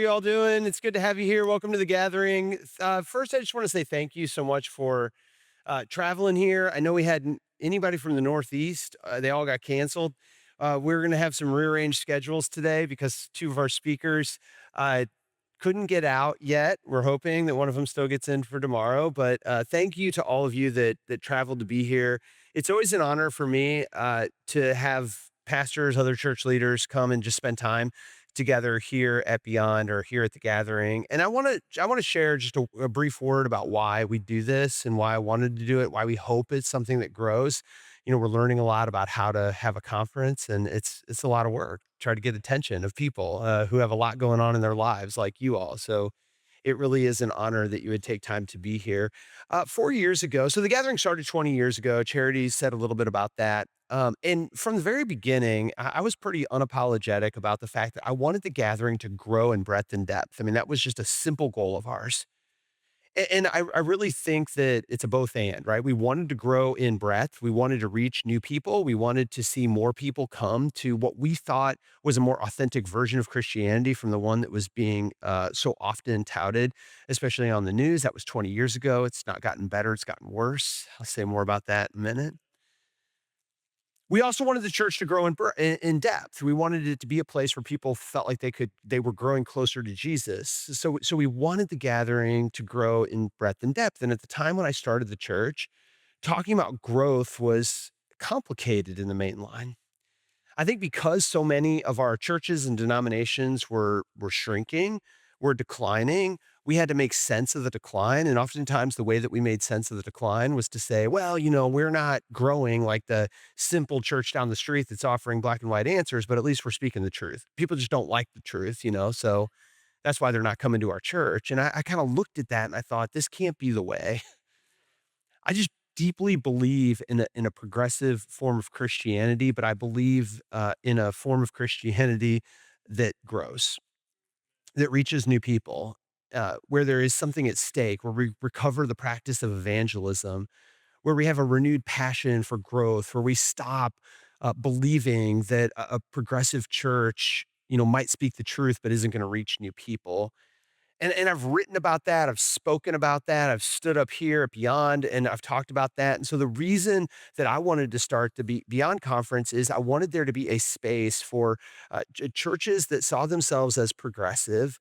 you all doing? It's good to have you here. Welcome to the gathering. First, I just want to say thank you so much for traveling here. I know we had anybody from the Northeast, they all got canceled. We're going to have some rearranged schedules today because two of our speakers uh, couldn't get out yet. We're hoping that one of them still gets in for tomorrow. But thank you to all of you that traveled to be here. It's always an honor for me to have pastors, other church leaders come and just spend time together here at Beyond or here at the gathering. And I want to share just a brief word about why we do this and why I wanted to do it, why we hope it's something that grows. We're learning a lot about how to have a conference, and it's a lot of work. Try to get attention of people who have a lot going on in their lives, like you all. So it really is an honor that you would take time to be here. 4 years ago, so the gathering started 20 years ago. Charities said a little bit about that. And from the very beginning, I was pretty unapologetic about the fact that I wanted the gathering to grow in breadth and depth. I mean, that was just a simple goal of ours. And I really think that it's a both and, right? We wanted to grow in breadth. We wanted to reach new people. We wanted to see more people come to what we thought was a more authentic version of Christianity from the one that was being so often touted, especially on the news. That was 20 years ago. It's not gotten better, it's gotten worse. I'll say more about that in a minute. We also wanted the church to grow in depth. We wanted it to be a place where people felt like they were growing closer to Jesus. So we wanted the gathering to grow in breadth and depth. And at the time when I started the church, talking about growth was complicated in the main line. I think because so many of our churches and denominations were shrinking, were declining, we had to make sense of the decline. And oftentimes the way that we made sense of the decline was to say, well, we're not growing like the simple church down the street that's offering black and white answers, but at least we're speaking the truth. People just don't like the truth. So that's why they're not coming to our church. And I kind of looked at that and I thought, this can't be the way. I just deeply believe in a progressive form of Christianity, but I believe in a form of Christianity that grows, that reaches new people, where there is something at stake, where we recover the practice of evangelism, where we have a renewed passion for growth, where we stop believing that a progressive church, might speak the truth, but isn't going to reach new people. And I've written about that, I've spoken about that, I've stood up here at Beyond, and I've talked about that, and so the reason that I wanted to start the Beyond conference is I wanted there to be a space for, ch churches that saw themselves as progressive,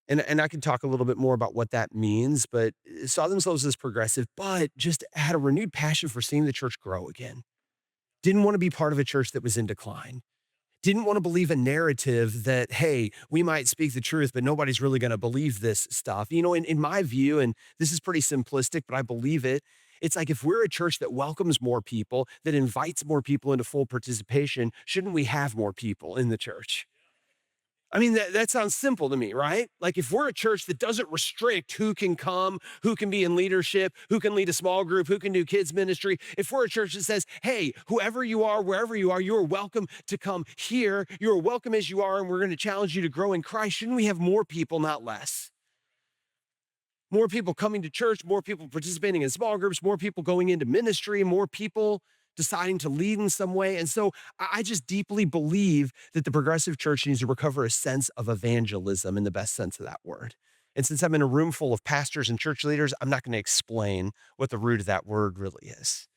and I can talk a little bit more about what that means, but, saw themselves as progressive, but just had a renewed passion for seeing the church grow again. Didn't wanna be part of a church that was in decline. Didn't want to believe a narrative that, hey, we might speak the truth, but nobody's really going to believe this stuff. In my view, and this is pretty simplistic, but I believe it. It's like if we're a church that welcomes more people, that invites more people into full participation, shouldn't we have more people in the church? I mean, that sounds simple to me, right? Like if we're a church that doesn't restrict who can come, who can be in leadership, who can lead a small group, who can do kids ministry, if we're a church that says, hey, whoever you are, wherever you are, you're welcome to come here. You're welcome as you are, and we're going to challenge you to grow in Christ. Shouldn't we have more people, not less? More people coming to church, more people participating in small groups, more people going into ministry, more people deciding to lead in some way. And so I just deeply believe that the progressive church needs to recover a sense of evangelism in the best sense of that word. And since I'm in a room full of pastors and church leaders, I'm not going to explain what the root of that word really is.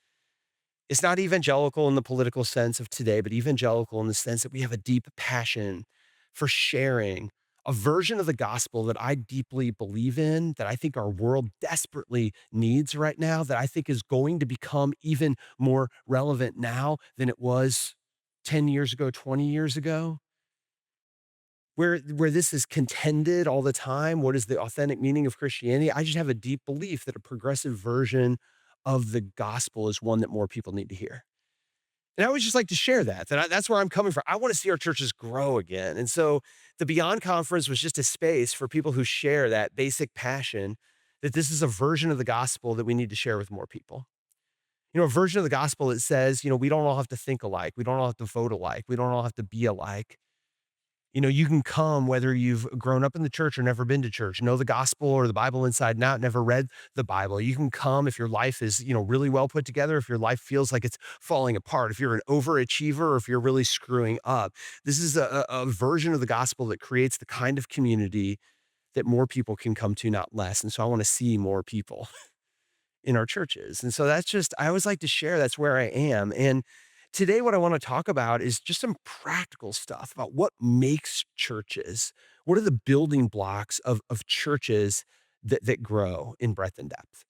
It's not evangelical in the political sense of today, but evangelical in the sense that we have a deep passion for sharing a version of the gospel that I deeply believe in, that I think our world desperately needs right now, that I think is going to become even more relevant now than it was 10 years ago, 20 years ago, where this is contended all the time. What is the authentic meaning of Christianity? I just have a deep belief that a progressive version of the gospel is one that more people need to hear. And I would just like to share that's where I'm coming from. I want to see our churches grow again. And so the Beyond Conference was just a space for people who share that basic passion that this is a version of the gospel that we need to share with more people. A version of the gospel that says, we don't all have to think alike. We don't all have to vote alike. We don't all have to be alike. You can come whether you've grown up in the church or never been to church, know the gospel or the Bible inside and out, never read the Bible. You can come if your life is, really well put together, if your life feels like it's falling apart, if you're an overachiever or if you're really screwing up. This is a version of the gospel that creates the kind of community that more people can come to, not less. And so I want to see more people in our churches. And so that's just, I always like to share that's where I am. And today, what I want to talk about is just some practical stuff about what makes churches. What are the building blocks of churches that grow in breadth and depth?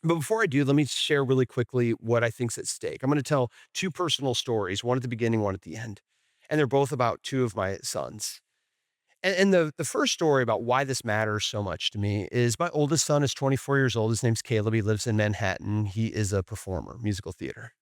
But before I do, let me share really quickly what I think's at stake. I'm going to tell two personal stories, one at the beginning, one at the end. And they're both about two of my sons. And the first story about why this matters so much to me is my oldest son is 24 years old. His name's Caleb. He lives in Manhattan. He is a performer, musical theater.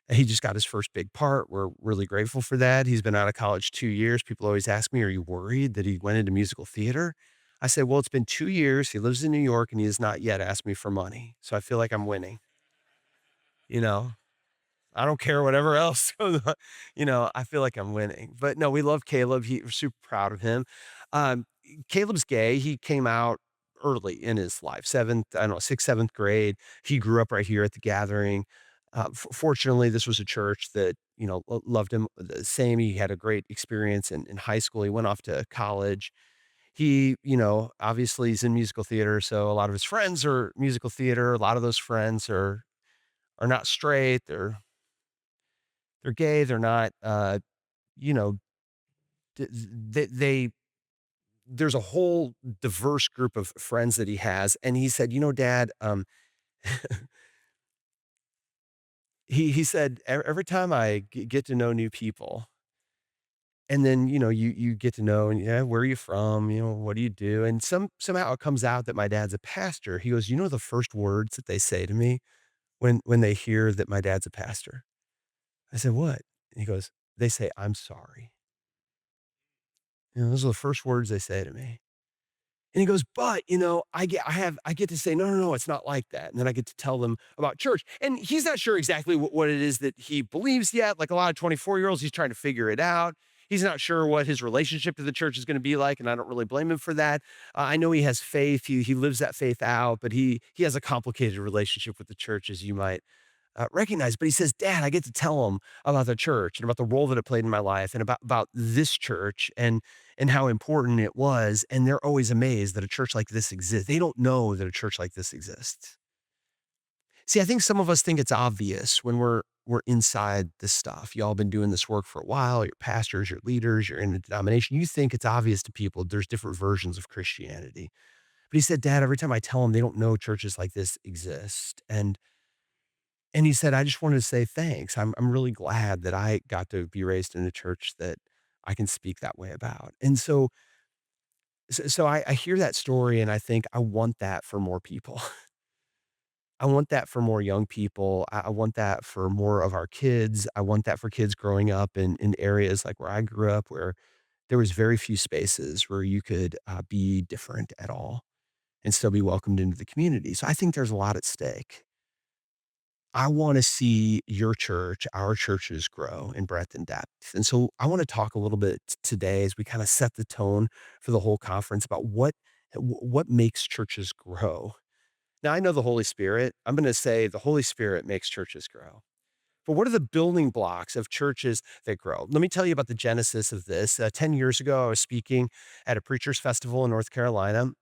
And he just got his first big part. We're really grateful for that. He's been out of college 2 years. People always ask me, "Are you worried that he went into musical theater?" I said, "Well, it's been 2 years. He lives in New York, and he has not yet asked me for money. So I feel like I'm winning." You know? I don't care whatever else goes on, I feel like I'm winning. But no, we love Caleb. We're super proud of him. Um, Caleb's gay. He came out early in his life, 7th, I don't know, 6th, 7th grade. He grew up right here at the gathering. Fortunately, this was a church that, loved him the same. He had a great experience in high school. He went off to college. He, obviously he's in musical theater. So a lot of his friends are musical theater. A lot of those friends are not straight. They're gay, they're not, you know, they there's a whole diverse group of friends that he has, and he said, Dad," he said, Every time I get to know new people, and then, you get to know, and, yeah, where are you from? What do you do?" And somehow it comes out that my dad's a pastor. He goes, the first words that they say to me when they hear that my dad's a pastor?" I said, "What?" And he goes, "They say, 'I'm sorry.'" Those are the first words they say to me. And he goes, "But, I get to say, 'No, no, no, it's not like that.' And then I get to tell them about church." And he's not sure exactly what it is that he believes yet. Like a lot of 24-year-olds, he's trying to figure it out. He's not sure what his relationship to the church is gonna be like, and I don't really blame him for that. I know he has faith. He lives that faith out, but he has a complicated relationship with the church, as you might recognize. But he says, "Dad, I get to tell them about the church and about the role that it played in my life and about this church and how important it was." And they're always amazed that a church like this exists. They don't know that a church like this exists. See, I think some of us think it's obvious when we're inside this stuff. Y'all been doing this work for a while. You're pastors, you're leaders, you're in a denomination. You think it's obvious to people there's different versions of Christianity. But he said, "Dad, every time I tell them, they don't know churches like this exist." And he said, "I just wanted to say thanks. I'm really glad that I got to be raised in a church that I can speak that way about." And so I hear that story and I think I want that for more people. I want that for more young people. I want that for more of our kids. I want that for kids growing up in areas like where I grew up, where there was very few spaces where you could be different at all and still be welcomed into the community. So I think there's a lot at stake. I wanna see your church, our churches grow in breadth and depth. And so I wanna talk a little bit today as we kinda set the tone for the whole conference about what makes churches grow. Now, I know the Holy Spirit. I'm gonna say the Holy Spirit makes churches grow. But what are the building blocks of churches that grow? Let me tell you about the genesis of this. 10 years ago, I was speaking at a preacher's festival in North Carolina.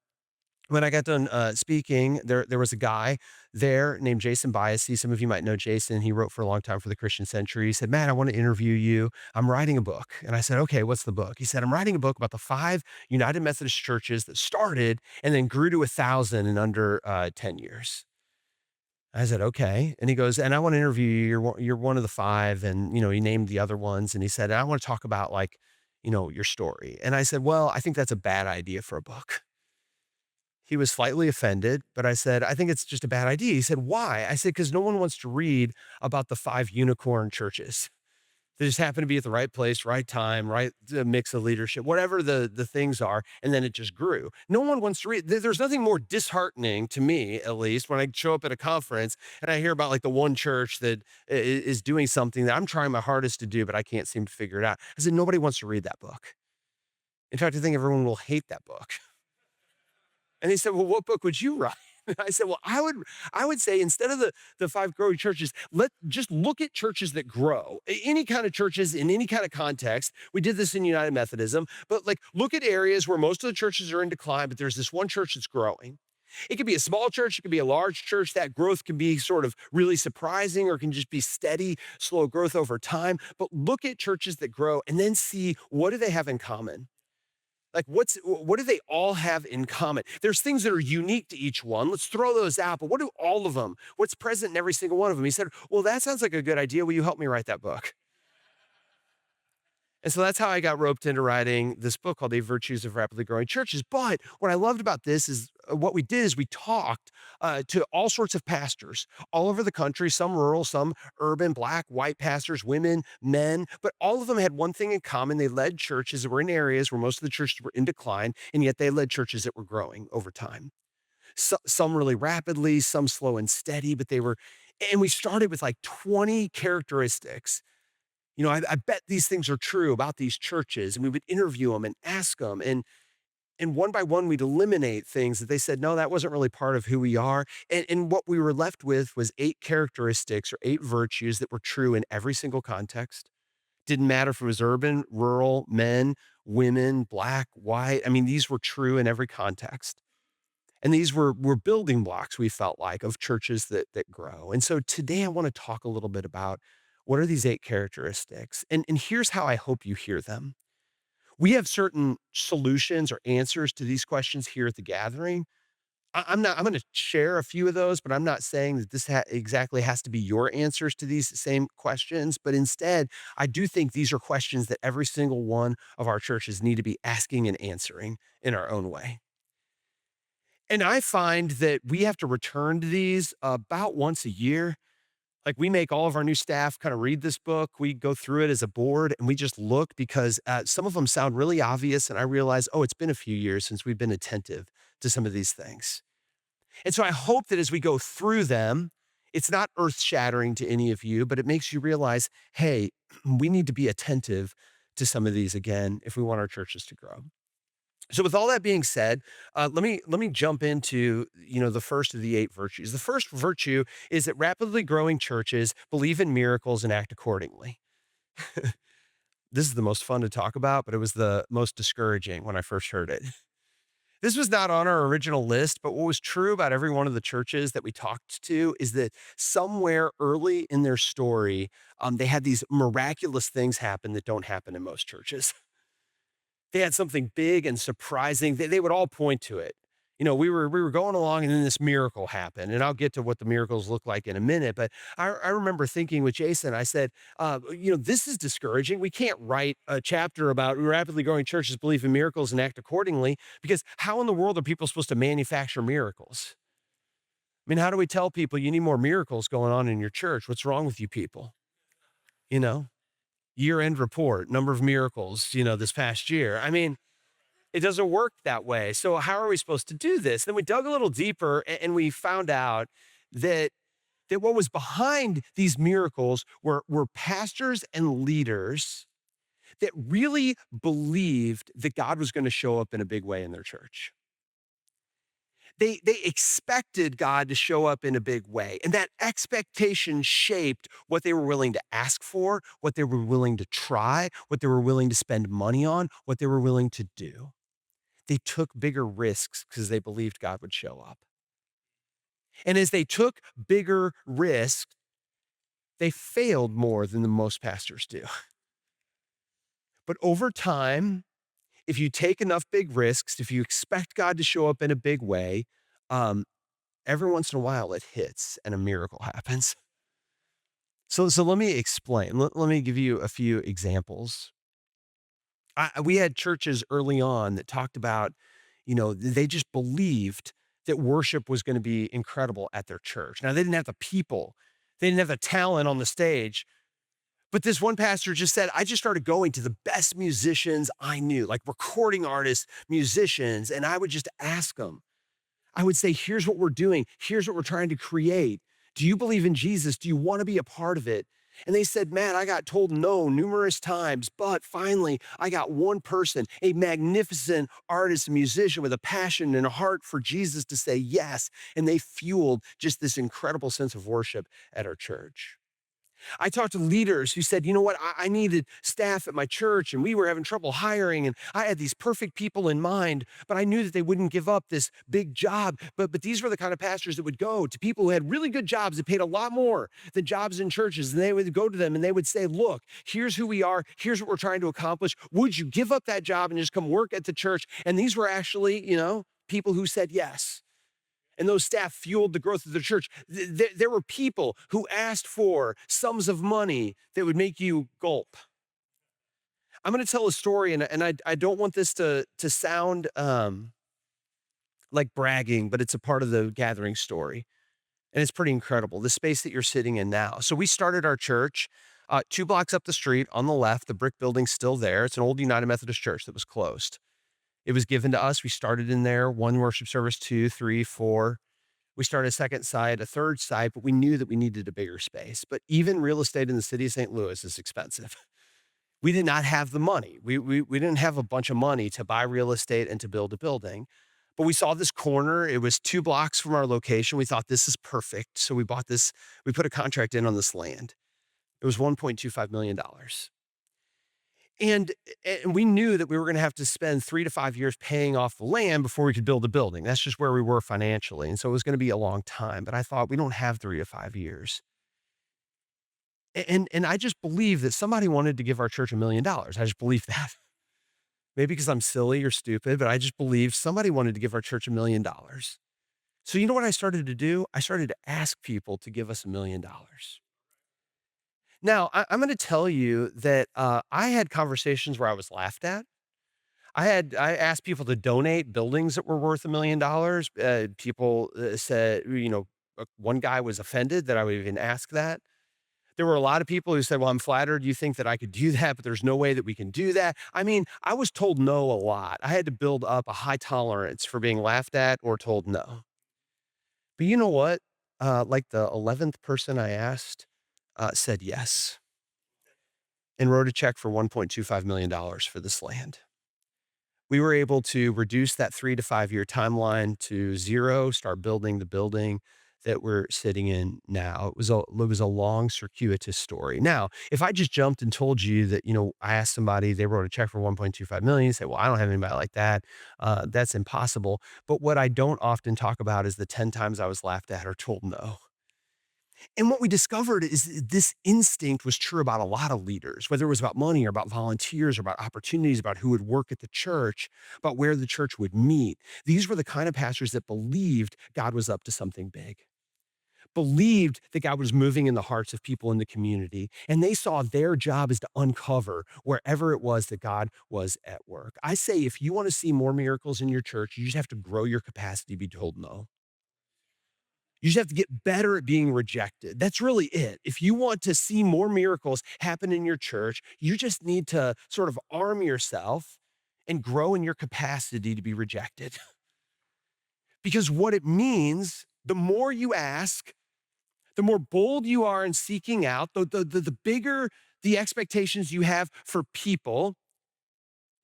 When I got done, speaking, there was a guy there named Jason Biassy. Some of you might know Jason. He wrote for a long time for the Christian Century. He said, "Matt, I wanna interview you. I'm writing a book." And I said, "Okay, what's the book?" He said, "I'm writing a book about the 5 United Methodist churches that started and then grew to 1,000 in under, 10 years." I said, "Okay." And he goes, "And I wanna interview you. You're one of the 5." And, he named the other ones, and he said, "I wanna talk about, like, your story." And I said, "Well, I think that's a bad idea for a book." He was slightly offended, but I said, "I think it's just a bad idea." He said, "Why?" I said, "'Cause no one wants to read about the 5 unicorn churches. They just happen to be at the right place, right time, right mix of leadership, whatever the things are, and then it just grew. No one wants to read. There's nothing more disheartening to me, at least, when I show up at a conference and I hear about like the one church that is doing something that I'm trying my hardest to do, but I can't seem to figure it out." I said, "Nobody wants to read that book." In fact, I think everyone will hate that book. And they said, "Well, what book would you write?" I said, "Well, I would say instead of the five growing churches, let just look at churches that grow. Any kind of churches in any kind of context. We did this in United Methodism, but like look at areas where most of the churches are in decline, but there's this one church that's growing. It could be a small church, it could be a large church. That growth can be sort of really surprising or can just be steady, slow growth over time. But look at churches that grow and then see what do they have in common? Like, what do they all have in common? There's things that are unique to each one. Let's throw those out. But what do all of them? What's present in every single one of them? He said, "Well, that sounds like a good idea. Will you help me write that book?" And so that's how I got roped into writing this book called The Virtues of Rapidly Growing Churches. But what I loved about this is what we did is we talked to all sorts of pastors all over the country, some rural, some urban, black, white pastors, women, men, but all of them had one thing in common. They led churches that were in areas where most of the churches were in decline, and yet they led churches that were growing over time. Some really rapidly, some slow and steady, but they were, and we started with like 20 characteristics. I bet these things are true about these churches, and we would interview them and ask them, and one by one, we'd eliminate things that they said, no, that wasn't really part of who we are. And what we were left with was 8 characteristics or 8 virtues that were true in every single context. Didn't matter if it was urban, rural, men, women, black, white. I mean, these were true in every context. And these were building blocks, we felt like, of churches that grow. And so today I want to talk a little bit about what are these 8 characteristics? And here's how I hope you hear them. We have certain solutions or answers to these questions here at the gathering. I'm going to share a few of those, but I'm not saying that this exactly has to be your answers to these same questions. But instead, I do think these are questions that every single one of our churches need to be asking and answering in our own way. And I find that we have to return to these about once a year. Like, we make all of our new staff kind of read this book. We go through it as a board and we just look because some of them sound really obvious. And I realize, oh, it's been a few years since we've been attentive to some of these things. And so I hope that as we go through them, it's not earth shattering to any of you, but it makes you realize, hey, we need to be attentive to some of these again if we want our churches to grow. So with all that being said, let me jump into the first of the 8 virtues. The first virtue is that rapidly growing churches believe in miracles and act accordingly. This is the most fun to talk about, but it was the most discouraging when I first heard it. This was not on our original list, but what was true about every one of the churches that we talked to is that somewhere early in their story, they had these miraculous things happen that don't happen in most churches. They had something big and surprising. They would all point to it. We were going along and then this miracle happened. And I'll get to what the miracles look like in a minute. But I remember thinking with Jason, I said, this is discouraging. We can't write a chapter about rapidly growing churches believe in miracles and act accordingly, because how in the world are people supposed to manufacture miracles? I mean, how do we tell people you need more miracles going on in your church? What's wrong with you people? You know, Year-end report, number of miracles, this past year. I mean, it doesn't work that way. So how are we supposed to do this? Then we dug a little deeper and we found out that what was behind these miracles were pastors and leaders that really believed that God was going to show up in a big way in their church. They expected God to show up in a big way, and that expectation shaped what they were willing to ask for, what they were willing to try, what they were willing to spend money on, what they were willing to do. They took bigger risks because they believed God would show up. And as they took bigger risks, they failed more than the most pastors do. But over time, if you take enough big risks, if you expect God to show up in a big way, um, every once in a while it hits and a miracle happens. So let me explain. Let me give you a few examples. We had churches early on that talked about, they just believed that worship was going to be incredible at their church. Now, they didn't have the people, they didn't have the talent on the stage. But this one pastor just said, I just started going to the best musicians I knew, like recording artists, musicians, and I would just ask them. I would say, here's what we're doing. Here's what we're trying to create. Do you believe in Jesus? Do you want to be a part of it? And they said, man, I got told no numerous times, but finally I got one person, a magnificent artist, and musician with a passion and a heart for Jesus to say yes. And they fueled just this incredible sense of worship at our church. I talked to leaders who said, you know what, I needed staff at my church and we were having trouble hiring. And I had these perfect people in mind, but I knew that they wouldn't give up this big job. But these were the kind of pastors that would go to people who had really good jobs that paid a lot more than jobs in churches. And they would go to them and they would say, look, here's who we are. Here's what we're trying to accomplish. Would you give up that job and just come work at the church? And these were actually, people who said yes, and those staff fueled the growth of the church. There were people who asked for sums of money that would make you gulp. I'm going to tell a story, and I don't want this to sound like bragging, but it's a part of the gathering story, and it's pretty incredible. The space that you're sitting in now. So we started our church 2 blocks up the street on the left. The brick building's still there. It's an old United Methodist church that was closed. It was given to us. We started in there, one worship service, two, three, four. We started a second side, a third side, but we knew that we needed a bigger space. But even real estate in the city of St. Louis is expensive. We did not have the money. We didn't have a bunch of money to buy real estate and to build a building. But we saw this corner. It was 2 blocks from our location. We thought this is perfect. So we bought this, we put a contract in on this land. It was $1.25 million. And we knew that we were gonna have to spend 3 to 5 years paying off the land before we could build a building. That's just where we were financially, and so it was gonna be a long time, but I thought, "We don't have 3 to 5 years." And I just believe that somebody wanted to give our church $1,000,000. I just believe that. Maybe because I'm silly or stupid, but I just believe somebody wanted to give our church $1,000,000. So you know what I started to do? I started to ask people to give us $1,000,000. Now, I'm gonna tell you that, I had conversations where I was laughed at. I asked people to donate buildings that were worth $1,000,000. People, said, one guy was offended that I would even ask that. There were a lot of people who said, "Well, I'm flattered you think that I could do that, but there's no way that we can do that." I mean, I was told no a lot. I had to build up a high tolerance for being laughed at or told no. But you know what? Like the 11th person I asked, said yes and wrote a check for $1.25 million for this land. We were able to reduce that 3 to 5 year timeline to 0, start building the building that we're sitting in now. It was a long circuitous story. Now, if I just jumped and told you that, I asked somebody, they wrote a check for 1.25 million, you say, "Well, I don't have anybody like that." That's impossible. But what I don't often talk about is the 10 times I was laughed at or told no. And what we discovered is this instinct was true about a lot of leaders, whether it was about money or about volunteers or about opportunities, about who would work at the church, about where the church would meet. These were the kind of pastors that believed God was up to something big, believed that God was moving in the hearts of people in the community. And they saw their job is to uncover wherever it was that God was at work. I say, if you want to see more miracles in your church, you just have to grow your capacity to be told no. You just have to get better at being rejected. That's really it. If you want to see more miracles happen in your church, you just need to sort of arm yourself and grow in your capacity to be rejected. Because what it means, the more you ask, the more bold you are in seeking out, the bigger the expectations you have for people,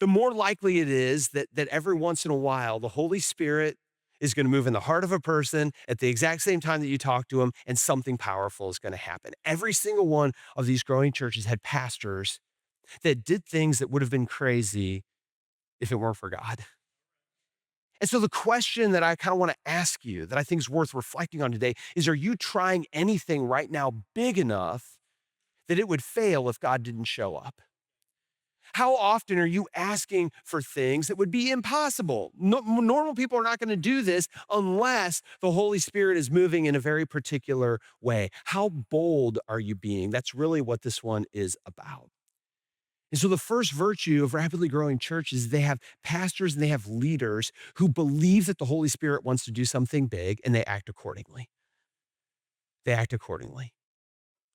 the more likely it is that every once in a while, the Holy Spirit is going to move in the heart of a person at the exact same time that you talk to them, and something powerful is going to happen. Every single one of these growing churches had pastors that did things that would have been crazy if it weren't for God. And so the question that I kind of want to ask you that I think is worth reflecting on today is, are you trying anything right now big enough that it would fail if God didn't show up? How often are you asking for things that would be impossible? Normal people are not going to do this unless the Holy Spirit is moving in a very particular way. How bold are you being? That's really what this one is about. And so the first virtue of rapidly growing churches is they have pastors and they have leaders who believe that the Holy Spirit wants to do something big, and they act accordingly. They act accordingly.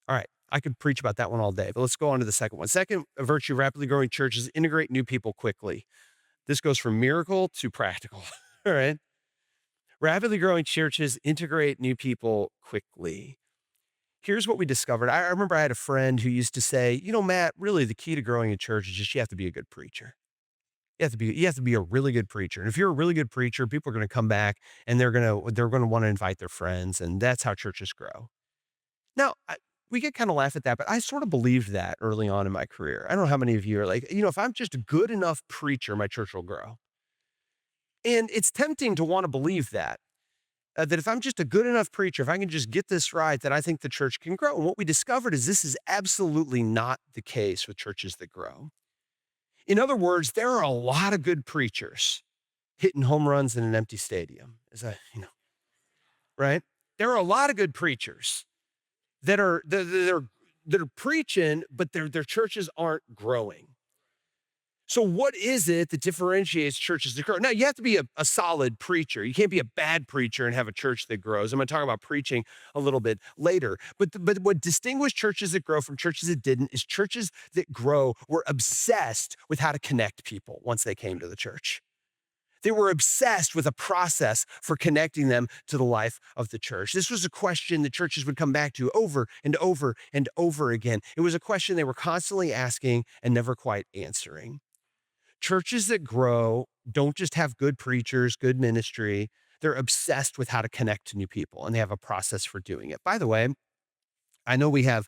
All right. I could preach about that one all day, but let's go on to the second one. Second virtue of rapidly growing churches: integrate new people quickly. This goes from miracle to practical. All right. Rapidly growing churches integrate new people quickly. Here's what we discovered. I remember I had a friend who used to say, Matt, really the key to growing a church is just you have to be a good preacher. You have to be a really good preacher. And if you're a really good preacher, people are going to come back and they're going to want to invite their friends. And that's how churches grow. Now, we get kind of laugh at that, but I sort of believed that early on in my career. I don't know how many of you are like, if I'm just a good enough preacher, my church will grow. And it's tempting to want to believe that. That if I'm just a good enough preacher, if I can just get this right, that I think the church can grow. And what we discovered is this is absolutely not the case with churches that grow. In other words, there are a lot of good preachers hitting home runs in an empty stadium. Right? There are a lot of good preachers that are preaching, but their churches aren't growing. So what is it that differentiates churches that grow? Now, you have to be a solid preacher. You can't be a bad preacher and have a church that grows. I'm going to talk about preaching a little bit later. But what distinguishes churches that grow from churches that didn't is churches that grow were obsessed with how to connect people once they came to the church. They were obsessed with a process for connecting them to the life of the church. This was a question that churches would come back to over and over and over again. It was a question they were constantly asking and never quite answering. Churches that grow don't just have good preachers, good ministry. They're obsessed with how to connect to new people, and they have a process for doing it. By the way, I know we have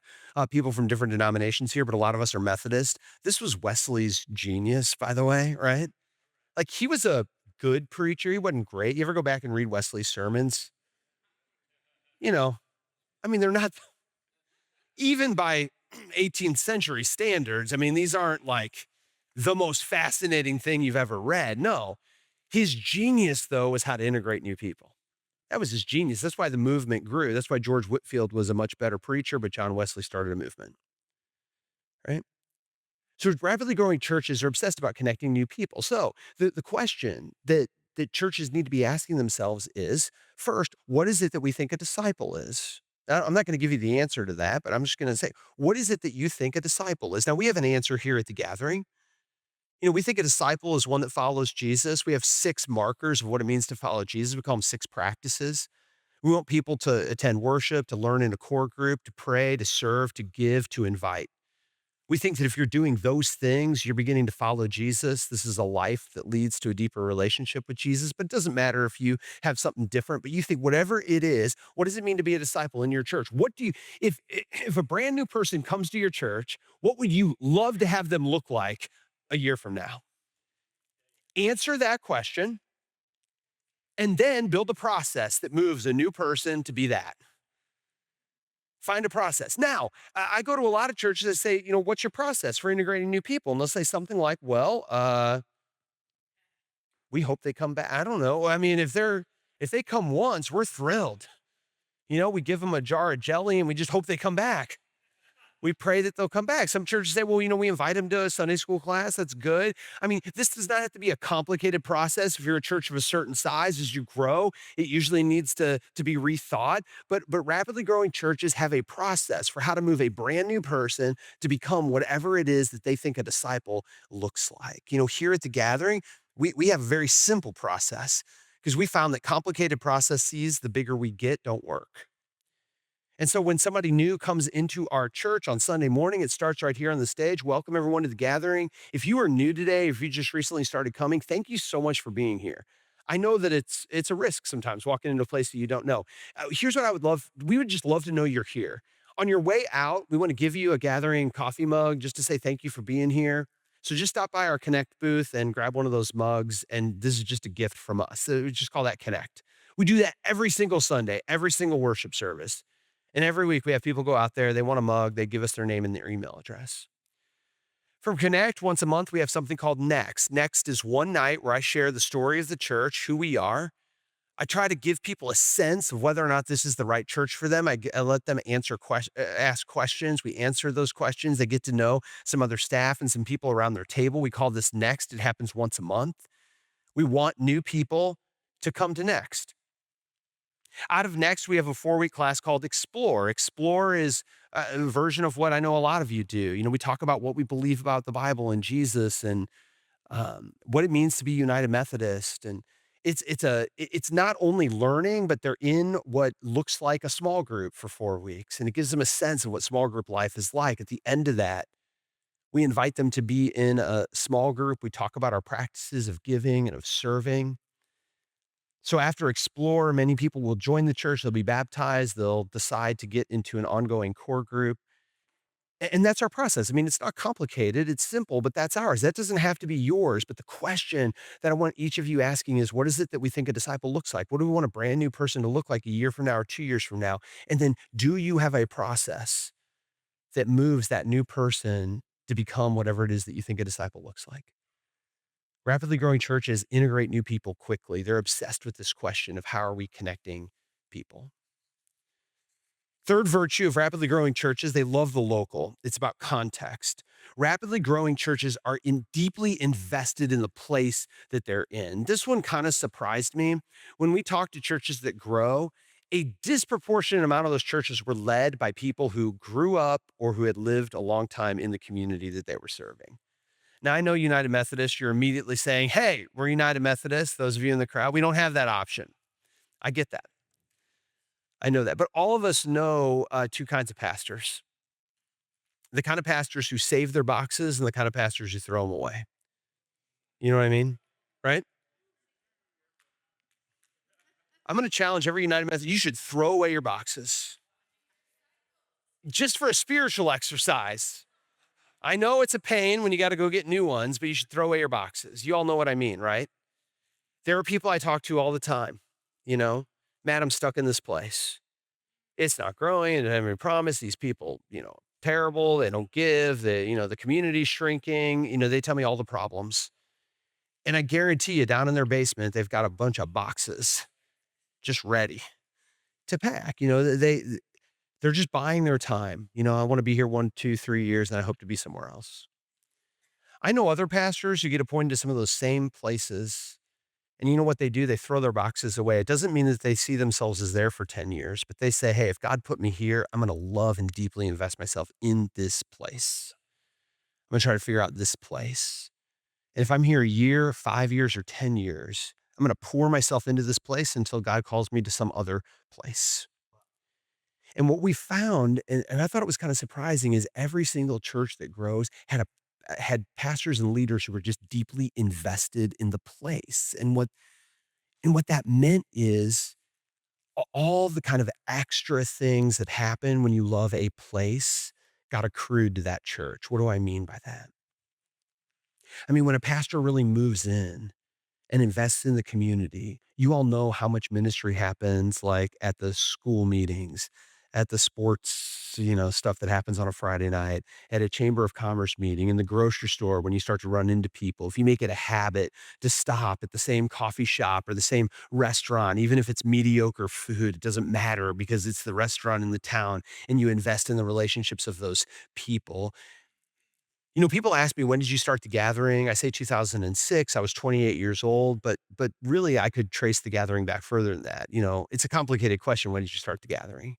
people from different denominations here, but a lot of us are Methodist. This was Wesley's genius, by the way, right? Like he was a good preacher. He wasn't great. You ever go back and read Wesley's sermons? You know, I mean, they're not even by 18th century standards. I mean, these aren't like the most fascinating thing you've ever read. No, his genius, though, was how to integrate new people. That was his genius. That's why the movement grew. That's why George Whitefield was a much better preacher, but John Wesley started a movement, right? So rapidly growing churches are obsessed about connecting new people. So the question that churches need to be asking themselves is first, what is it that we think a disciple is? I'm not going to give you the answer to that, but I'm just going to say, what is it that you think a disciple is? Now, we have an answer here at the gathering. We think a disciple is one that follows Jesus. We have 6 markers of what it means to follow Jesus. We call them 6 practices. We want people to attend worship, to learn in a core group, to pray, to serve, to give, to invite. We think that if you're doing those things, you're beginning to follow Jesus. This is a life that leads to a deeper relationship with Jesus. But it doesn't matter if you have something different, but you think whatever it is, what does it mean to be a disciple in your church? What do you, if a brand new person comes to your church, what would you love to have them look like a year from now? Answer that question and then build a process that moves a new person to be that. Find a process. Now, I go to a lot of churches that say, what's your process for integrating new people? And they'll say something like, well, we hope they come back. I don't know. I mean, if they come once, we're thrilled. We give them a jar of jelly and we just hope they come back. We pray that they'll come back. Some churches say, well, we invite them to a Sunday school class. That's good. I mean, this does not have to be a complicated process. If you're a church of a certain size, as you grow, it usually needs to be rethought. But rapidly growing churches have a process for how to move a brand new person to become whatever it is that they think a disciple looks like. Here at the gathering, we have a very simple process because we found that complicated processes, the bigger we get, don't work. And so when somebody new comes into our church on Sunday morning, it starts right here on the stage. Welcome everyone to the gathering. If you are new today, if you just recently started coming, thank you so much for being here. I know that it's a risk sometimes walking into a place that you don't know. Here's what I would love. We would just love to know you're here. On your way out, we want to give you a gathering coffee mug just to say thank you for being here. So just stop by our Connect booth and grab one of those mugs. And this is just a gift from us. So we just call that Connect. We do that every single Sunday, every single worship service. And every week we have people go out there, they want a mug, they give us their name and their email address. From Connect, once a month, we have something called Next. Next is one night where I share the story of the church, who we are. I try to give people a sense of whether or not this is the right church for them. I let them ask questions. We answer those questions. They get to know some other staff and some people around their table. We call this Next. It happens once a month. We want new people to come to Next. Out of Next, we have a 4-week class called Explore. Explore is a version of what I know a lot of you do. We talk about what we believe about the Bible and Jesus and what it means to be United Methodist. it's not only learning, but they're in what looks like a small group for 4 weeks, and it gives them a sense of what small group life is like. At the end of that, we invite them to be in a small group. We talk about our practices of giving and of serving. So after Explore, many people will join the church, they'll be baptized, they'll decide to get into an ongoing core group. And that's our process. I mean, it's not complicated, it's simple, but that's ours. That doesn't have to be yours. But the question that I want each of you asking is, what is it that we think a disciple looks like? What do we want a brand new person to look like a year from now or 2 years from now? And then do you have a process that moves that new person to become whatever it is that you think a disciple looks like? Rapidly growing churches integrate new people quickly. They're obsessed with this question of how are we connecting people? Third virtue of rapidly growing churches, they love the local. It's about context. Rapidly growing churches are deeply invested in the place that they're in. This one kind of surprised me. When we talk to churches that grow, a disproportionate amount of those churches were led by people who grew up or who had lived a long time in the community that they were serving. Now, I know United Methodist, you're immediately saying, hey, we're United Methodist. Those of you in the crowd, we don't have that option. I get that. I know that. But all of us know two kinds of pastors, the kind of pastors who save their boxes and the kind of pastors who throw them away. You know what I mean? Right? I'm going to challenge every United Methodist. You should throw away your boxes just for a spiritual exercise. I know it's a pain when you got to go get new ones, but you should throw away your boxes. You all know what I mean, right? There are people I talk to all the time, you know, Matt, I'm stuck in this place. It's not growing. It doesn't have any promise. These people, terrible. They don't give. The community's shrinking. They tell me all the problems. And I guarantee you down in their basement, they've got a bunch of boxes just ready to pack. They're just buying their time. I want to be here 1, 2, 3 years and I hope to be somewhere else. I know other pastors who get appointed to some of those same places. And you know what they do? They throw their boxes away. It doesn't mean that they see themselves as there for 10 years, but they say, hey, if God put me here, I'm going to love and deeply invest myself in this place. I'm going to try to figure out this place. And if I'm here a year, 5 years, or 10 years, I'm going to pour myself into this place until God calls me to some other place. And what we found, and I thought it was kind of surprising, is every single church that grows had pastors and leaders who were just deeply invested in the place. And what that meant is all the kind of extra things that happen when you love a place got accrued to that church. What do I mean by that? I mean, when a pastor really moves in and invests in the community, you all know how much ministry happens like at the school meetings, at the sports, stuff that happens on a Friday night, at a chamber of commerce meeting, in the grocery store when you start to run into people. If you make it a habit to stop at the same coffee shop or the same restaurant, even if it's mediocre food, it doesn't matter because it's the restaurant in the town and you invest in the relationships of those people. People ask me, "When did you start the gathering?" I say 2006. I was 28 years old, but really I could trace the gathering back further than that. It's a complicated question. When did you start the gathering?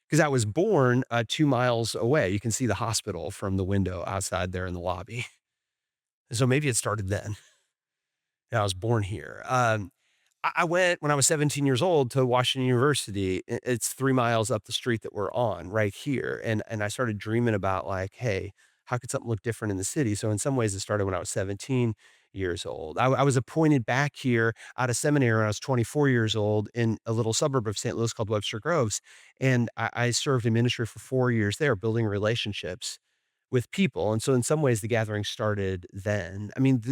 Because I was born 2 miles away. You can see the hospital from the window outside there in the lobby. So maybe it started then. Yeah, I was born here. I went when I was 17 years old to Washington University. It's 3 miles up the street that we're on right here. And I started dreaming about like, hey, how could something look different in the city? So in some ways it started when I was 17 years old. I was appointed back here out of seminary when I was 24 years old in a little suburb of St. Louis called Webster Groves. And I served in ministry for 4 years there, building relationships with people. And so in some ways the gathering started then. I mean,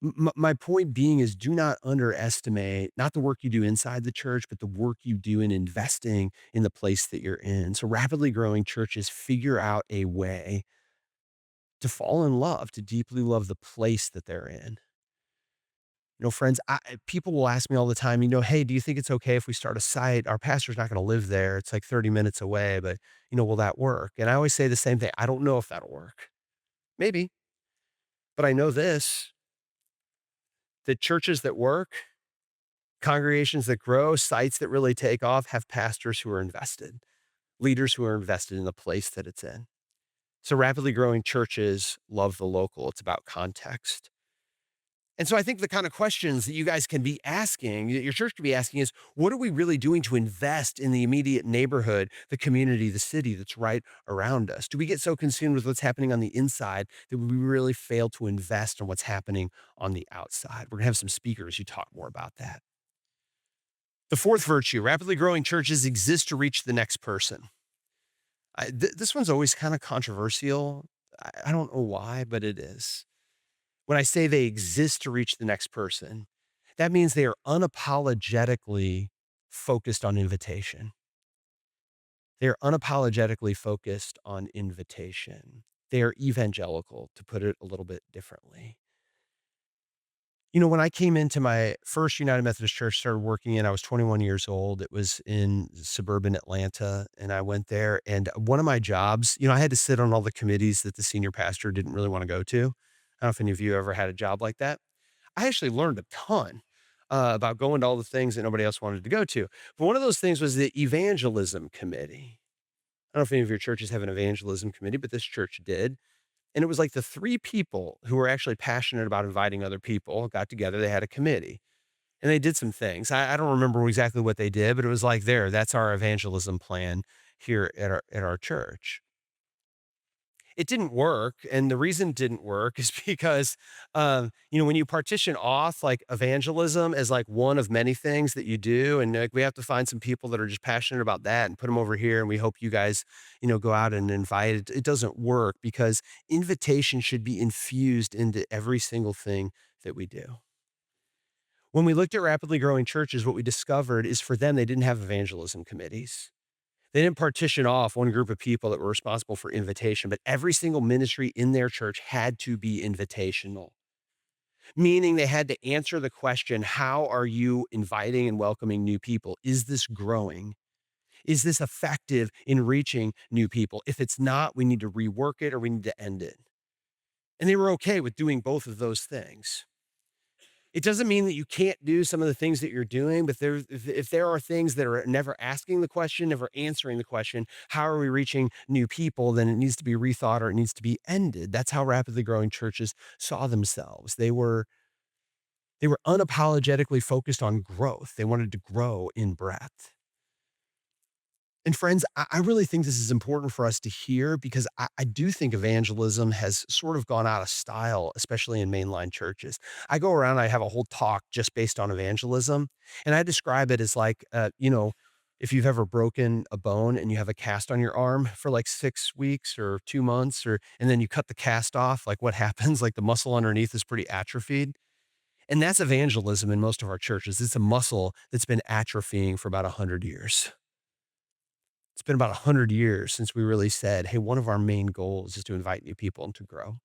my point being is do not underestimate not the work you do inside the church, but the work you do in investing in the place that you're in. So rapidly growing churches figure out a way to fall in love, to deeply love the place that they're in. Friends, people will ask me all the time, hey, do you think it's okay if we start a site? Our pastor's not going to live there. It's like 30 minutes away, but will that work? And I always say the same thing. I don't know if that'll work. Maybe, but I know this, that churches that work, congregations that grow, sites that really take off have pastors who are invested, leaders who are invested in the place that it's in. So rapidly growing churches love the local. It's about context. And so I think the kind of questions that you guys can be asking, that your church could be asking is, what are we really doing to invest in the immediate neighborhood, the community, the city that's right around us? Do we get so consumed with what's happening on the inside that we really fail to invest in what's happening on the outside? We're going to have some speakers who talk more about that. The fourth virtue, rapidly growing churches exist to reach the next person. This one's always kind of controversial. I don't know why, but it is. When I say they exist to reach the next person, that means they are unapologetically focused on invitation. They are unapologetically focused on invitation. They are evangelical, to put it a little bit differently. When I came into my first United Methodist Church, started working in, I was 21 years old. It was in suburban Atlanta, and I went there. And one of my jobs, I had to sit on all the committees that the senior pastor didn't really want to go to. I don't know if any of you ever had a job like that. I actually learned a ton about going to all the things that nobody else wanted to go to. But one of those things was the evangelism committee. I don't know if any of your churches have an evangelism committee, but this church did. And it was like the three people who were actually passionate about inviting other people got together. They had a committee and they did some things. I don't remember exactly what they did, but it was like, that's our evangelism plan here at our church. It didn't work, and the reason it didn't work is because, when you partition off, like, evangelism as, like, one of many things that you do, and, like, we have to find some people that are just passionate about that and put them over here, and we hope you guys, go out and invite it doesn't work because invitation should be infused into every single thing that we do. When we looked at rapidly growing churches, what we discovered is for them, they didn't have evangelism committees. They didn't partition off one group of people that were responsible for invitation, but every single ministry in their church had to be invitational, meaning they had to answer the question, how are you inviting and welcoming new people? Is this growing? Is this effective in reaching new people? If it's not, we need to rework it or we need to end it. And they were okay with doing both of those things. It doesn't mean that you can't do some of the things that you're doing, but if there are things that are never asking the question, never answering the question, how are we reaching new people, then it needs to be rethought or it needs to be ended. That's how rapidly growing churches saw themselves. They were unapologetically focused on growth. They wanted to grow in breadth. And friends, I really think this is important for us to hear because I do think evangelism has sort of gone out of style, especially in mainline churches. I go around, I have a whole talk just based on evangelism, and I describe it as like, if you've ever broken a bone and you have a cast on your arm for like 6 weeks or 2 months, and then you cut the cast off, like what happens? Like the muscle underneath is pretty atrophied. And that's evangelism in most of our churches. It's a muscle that's been atrophying for about 100 years. It's been about 100 years since we really said, hey, one of our main goals is to invite new people and to grow.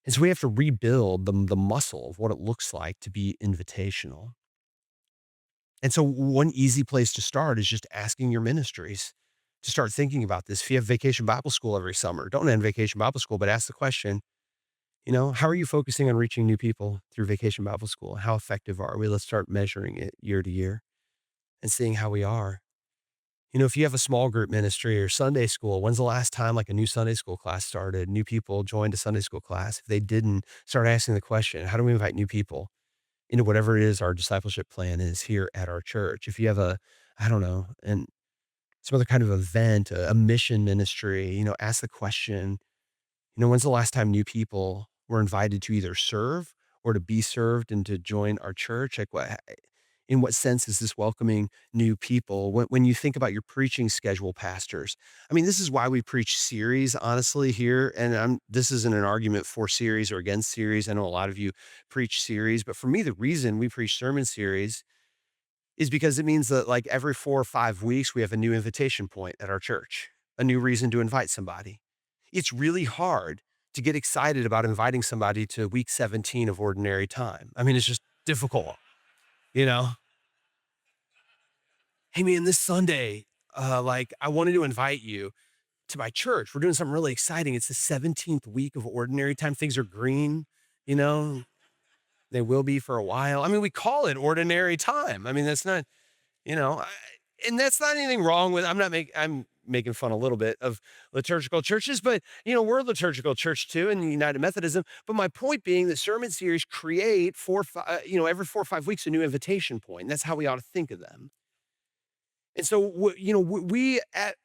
And so we have to rebuild the muscle of what it looks like to be invitational. And so one easy place to start is just asking your ministries to start thinking about this. If you have vacation Bible school every summer, don't end vacation Bible school, but ask the question, how are you focusing on reaching new people through vacation Bible school? How effective are we? Let's start measuring it year to year and seeing how we are. If you have a small group ministry or Sunday school, when's the last time like a new Sunday school class started? New people joined a Sunday school class. If they didn't, start asking the question, how do we invite new people into whatever it is our discipleship plan is here at our church? If you have I don't know, and some other kind of event, a mission ministry, ask the question, when's the last time new people were invited to either serve or to be served and to join our church? Like in what sense is this welcoming new people? When you think about your preaching schedule, pastors, I mean, this is why we preach series, honestly, here. And this isn't an argument for series or against series. I know a lot of you preach series, but for me, the reason we preach sermon series is because it means that like every 4 or 5 weeks, we have a new invitation point at our church, a new reason to invite somebody. It's really hard to get excited about inviting somebody to week 17 of ordinary time. I mean, it's just difficult, you know? Hey man, this Sunday, like I wanted to invite you to my church. We're doing something really exciting. It's the 17th week of ordinary time. Things are green, you know, they will be for a while. I mean, we call it ordinary time. I mean, that's not, you know, I, and that's not anything wrong with, I'm not making, I'm making fun a little bit of liturgical churches, but we're a liturgical church too in the United Methodism. But my point being that sermon series create every 4 or 5 weeks, a new invitation point. That's how we ought to think of them. And so, we at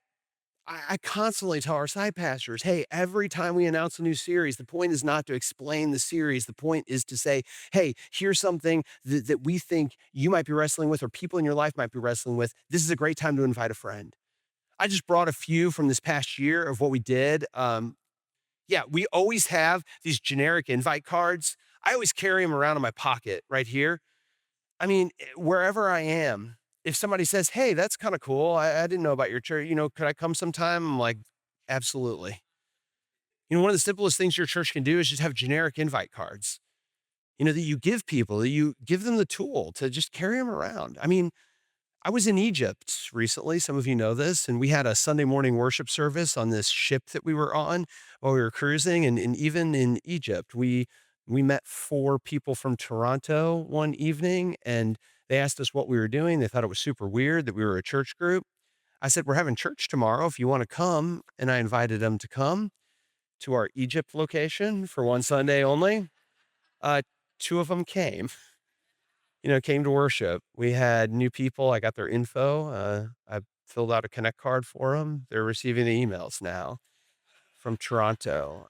I constantly tell our side pastors, hey, every time we announce a new series, the point is not to explain the series. The point is to say, hey, here's something that we think you might be wrestling with or people in your life might be wrestling with. This is a great time to invite a friend. I just brought a few from this past year of what we did. Yeah, we always have these generic invite cards. I always carry them around in my pocket right here. I mean, wherever I am, if somebody says, "Hey, that's kinda cool. I didn't know about your church, could I come sometime?" I'm like, "Absolutely." One of the simplest things your church can do is just have generic invite cards, that you give people, that you give them the tool to just carry them around. I mean, I was in Egypt recently, some of you know this, and we had a Sunday morning worship service on this ship that we were on while we were cruising, and even in Egypt, we met 4 people from Toronto one evening, and they asked us what we were doing. They thought it was super weird that we were a church group. I said, "We're having church tomorrow if you wanna come," and I invited them to come to our Egypt location for one Sunday only. Uh, 2 of them came to worship. We had new people. I got their info. I filled out a connect card for them. They're receiving the emails now from Toronto.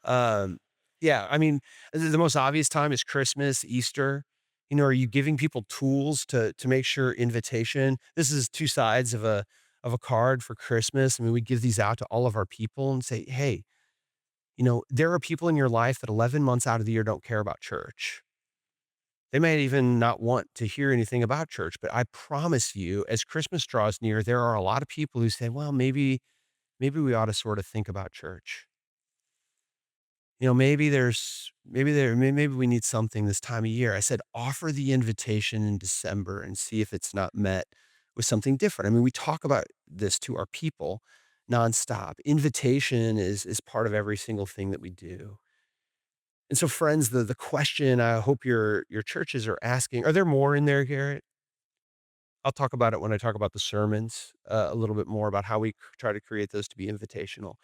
Yeah, I mean, the most obvious time is Christmas, Easter. Are you giving people tools to make sure invitation? This is two sides of a card for Christmas. I mean, we give these out to all of our people and say, hey, there are people in your life that 11 months out of the year don't care about church. They might even not want to hear anything about church, but I promise you, as Christmas draws near, there are a lot of people who say, well, maybe we ought to sort of think about church. Maybe we need something this time of year. I said, offer the invitation in December and see if it's not met with something different. I mean, we talk about this to our people nonstop. Invitation is part of every single thing that we do. And so, friends, the question I hope your churches are asking, are there more in there, Garrett? I'll talk about it when I talk about the sermons, a little bit more about how we try to create those to be invitational.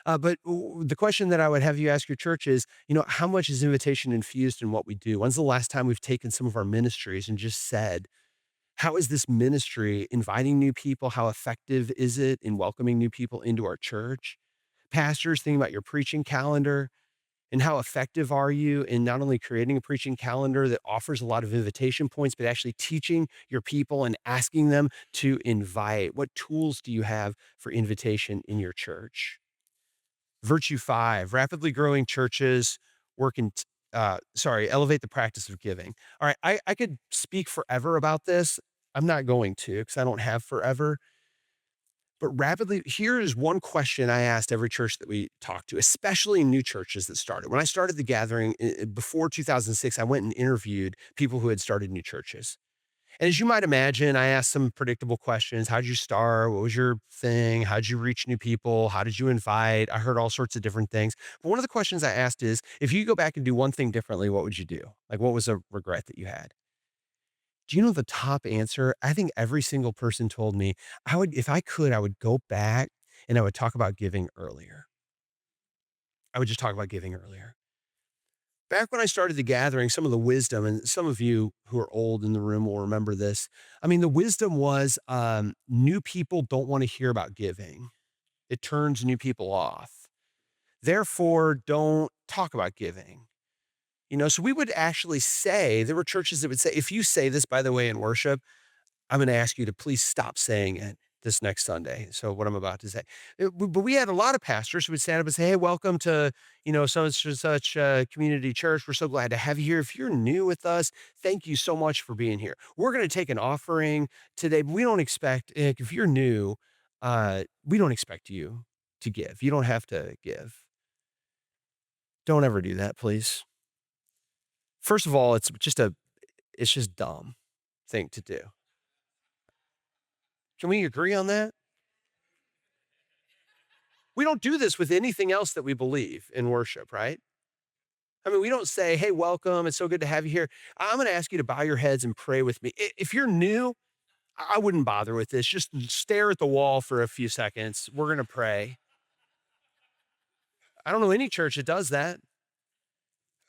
But the question that I would have you ask your church is, how much is invitation infused in what we do? When's the last time we've taken some of our ministries and just said, how is this ministry inviting new people? How effective is it in welcoming new people into our church? Pastors, thinking about your preaching calendar. And how effective are you in not only creating a preaching calendar that offers a lot of invitation points, but actually teaching your people and asking them to invite? What tools do you have for invitation in your church? Virtue 5, rapidly growing churches work in, elevate the practice of giving. All right, I could speak forever about this. I'm not going to because I don't have forever. But rapidly, here is one question I asked every church that we talked to, especially new churches that started. When I started the gathering before 2006, I went and interviewed people who had started new churches. And as you might imagine, I asked some predictable questions. How did you start? What was your thing? How did you reach new people? How did you invite? I heard all sorts of different things. But one of the questions I asked is, if you go back and do one thing differently, what would you do? Like, what was a regret that you had? Do you know the top answer? I think every single person told me, if I could, I would go back and I would talk about giving earlier. I would just talk about giving earlier. Back when I started the gathering, some of the wisdom, and some of you who are old in the room will remember this. I mean, the wisdom was new people don't want to hear about giving, it turns new people off. Therefore, don't talk about giving. So we would actually say, there were churches that would say, if you say this, by the way, in worship, I'm gonna ask you to please stop saying it this next Sunday. So what I'm about to say. But we had a lot of pastors who would stand up and say, "Hey, welcome to, so and such community church. We're so glad to have you here. If you're new with us, thank you so much for being here. We're gonna take an offering today, but we don't expect if you're new, we don't expect you to give. You don't have to give. Don't ever do that, please. First of all, it's just dumb thing to do. Can we agree on that? We don't do this with anything else that we believe in worship, right? I mean, we don't say, "Hey, welcome. It's so good to have you here. I'm gonna ask you to bow your heads and pray with me." If you're new, I wouldn't bother with this. Just stare at the wall for a few seconds. We're going to pray. I don't know any church that does that.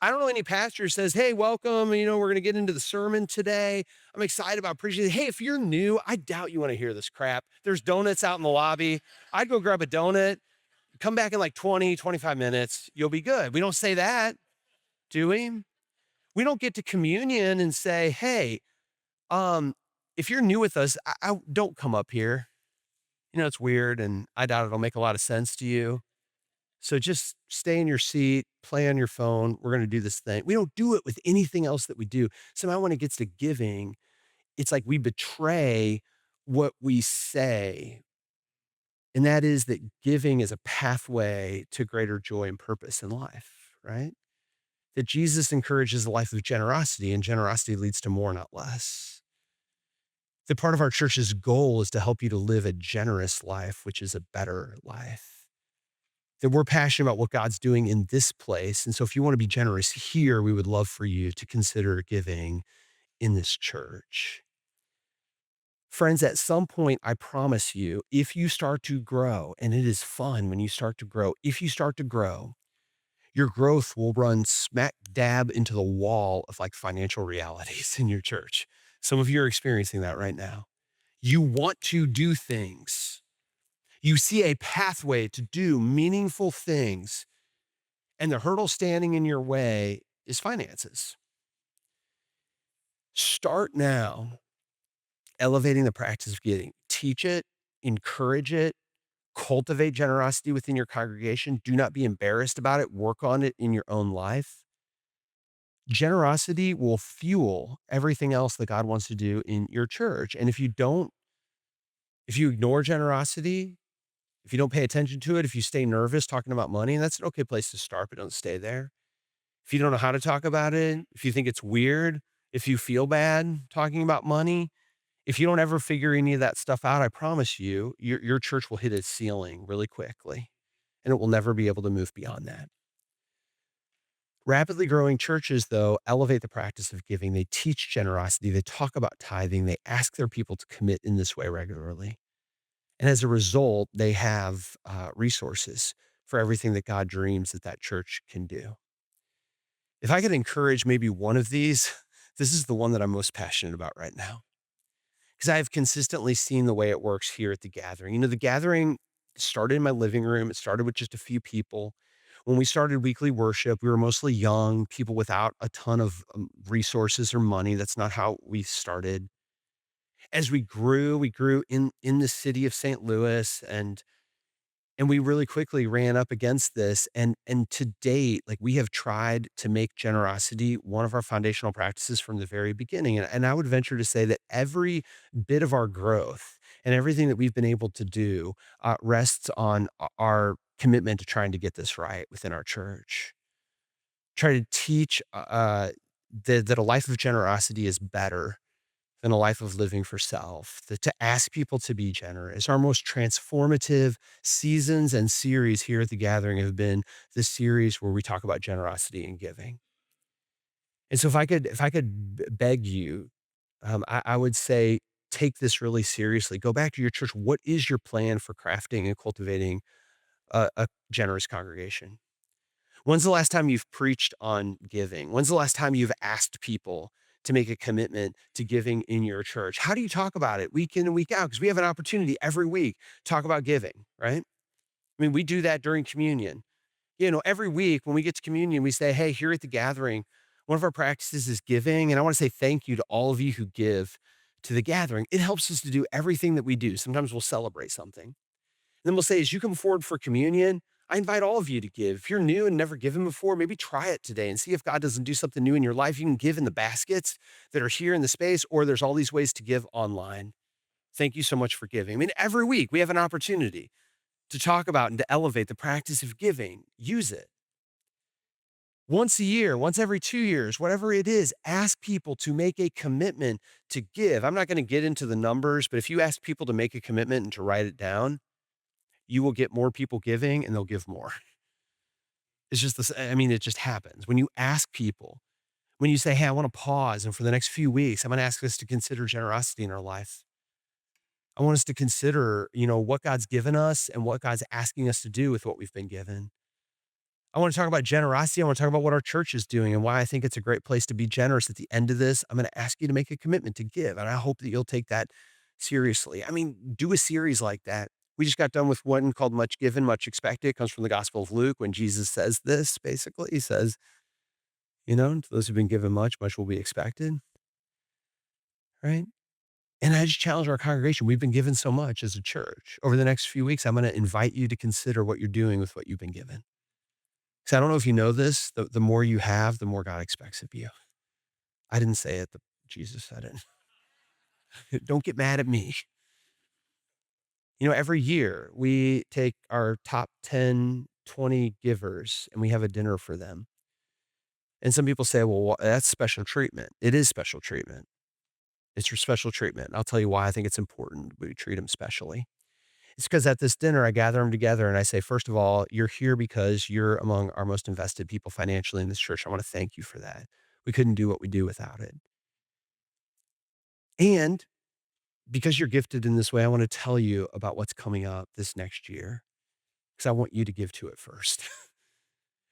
I don't know any pastor who says, "Hey, welcome. We're going to get into the sermon today. I'm excited about preaching." Hey, if you're new, I doubt you want to hear this crap. There's donuts out in the lobby. I'd go grab a donut, come back in like 20, 25 minutes. You'll be good. We don't say that, do we? We don't get to communion and say, "Hey, um, if you're new with us, I don't come up here. It's weird and I doubt it'll make a lot of sense to you. So just stay in your seat, play on your phone. We're going to do this thing." We don't do it with anything else that we do. Somehow when it gets to giving, it's like we betray what we say. And that is that giving is a pathway to greater joy and purpose in life, right? That Jesus encourages a life of generosity, and generosity leads to more, not less. That part of our church's goal is to help you to live a generous life, which is a better life. That we're passionate about what God's doing in this place. And so if you want to be generous here, we would love for you to consider giving in this church. Friends, at some point, I promise you, if you start to grow, and it is fun when you start to grow, if you start to grow, your growth will run smack dab into the wall of like financial realities in your church. Some of you are experiencing that right now. You want to do things. You see a pathway to do meaningful things, and the hurdle standing in your way is finances. Start now elevating the practice of giving. Teach it, encourage it, cultivate generosity within your congregation. Do not be embarrassed about it. Work on it in your own life. Generosity will fuel everything else that God wants to do in your church. And if you ignore generosity, if you don't pay attention to it, if you stay nervous talking about money, that's an okay place to start, but don't stay there. If you don't know how to talk about it, if you think it's weird, if you feel bad talking about money, if you don't ever figure any of that stuff out, I promise you, your church will hit its ceiling really quickly, and it will never be able to move beyond that. Rapidly growing churches, though, elevate the practice of giving. They teach generosity. They talk about tithing. They ask their people to commit in this way regularly. And as a result, they have resources for everything that God dreams that that church can do. If I could encourage maybe one of these, this is the one that I'm most passionate about right now, because I have consistently seen the way it works here at the gathering. The gathering started in my living room. It started with just a few people. When we started weekly worship, we were mostly young people without a ton of resources or money. That's not how we started. As we grew in the city of St. Louis, and we really quickly ran up against this, and to date, like, we have tried to make generosity one of our foundational practices from the very beginning, and I would venture to say that every bit of our growth and everything that we've been able to do, rests on our commitment to trying to get this right within our church. Try to teach, that a life of generosity is better than a life of living for self, to ask people to be generous. Our most transformative seasons and series here at the gathering have been the series where we talk about generosity and giving. And so if I could beg you, I would say take this really seriously. Go back to your church. What is your plan for crafting and cultivating a generous congregation? When's the last time you've preached on giving? When's the last time you've asked people to make a commitment to giving in your church? How do you talk about it week in and week out? Because we have an opportunity every week to talk about giving, right? I mean, we do that during communion. Every week when we get to communion, we say, "Hey, here at the gathering, one of our practices is giving." And I want to say thank you to all of you who give to the gathering. It helps us to do everything that we do. Sometimes we'll celebrate something. Then we'll say, as you come forward for communion, I invite all of you to give. If you're new and never given before, maybe try it today and see if God doesn't do something new in your life. You can give in the baskets that are here in the space, or there's all these ways to give online. Thank you so much for giving. I mean, every week we have an opportunity to talk about and to elevate the practice of giving. Use it. Once a year, once every 2 years, whatever it is, ask people to make a commitment to give. I'm not going to get into the numbers, but if you ask people to make a commitment and to write it down, you will get more people giving and they'll give more. It's just this, I mean, it just happens. When you ask people, when you say, "Hey, I want to pause, and for the next few weeks, I'm going to ask us to consider generosity in our life." I want us to consider, what God's given us and what God's asking us to do with what we've been given. I want to talk about generosity. I want to talk about what our church is doing and why I think it's a great place to be generous. At the end of this, I'm going to ask you to make a commitment to give. And I hope that you'll take that seriously. I mean, do a series like that. We just got done with one called Much Given, Much Expected. It comes from the Gospel of Luke when Jesus says this, basically. He says, to those who've been given much, much will be expected, right? And I just challenge our congregation. We've been given so much as a church. Over the next few weeks, I'm going to invite you to consider what you're doing with what you've been given. So I don't know if you know this, the more you have, the more God expects of you. I didn't say it, Jesus said it. Don't get mad at me. Every year we take our top 10, 20 givers and we have a dinner for them. And some people say, well, that's special treatment. It is special treatment. It's your special treatment. I'll tell you why I think it's important we treat them specially. It's because at this dinner, I gather them together and I say, first of all, you're here because you're among our most invested people financially in this church. I want to thank you for that. We couldn't do what we do without it. And because you're gifted in this way, I want to tell you about what's coming up this next year because I want you to give to it first.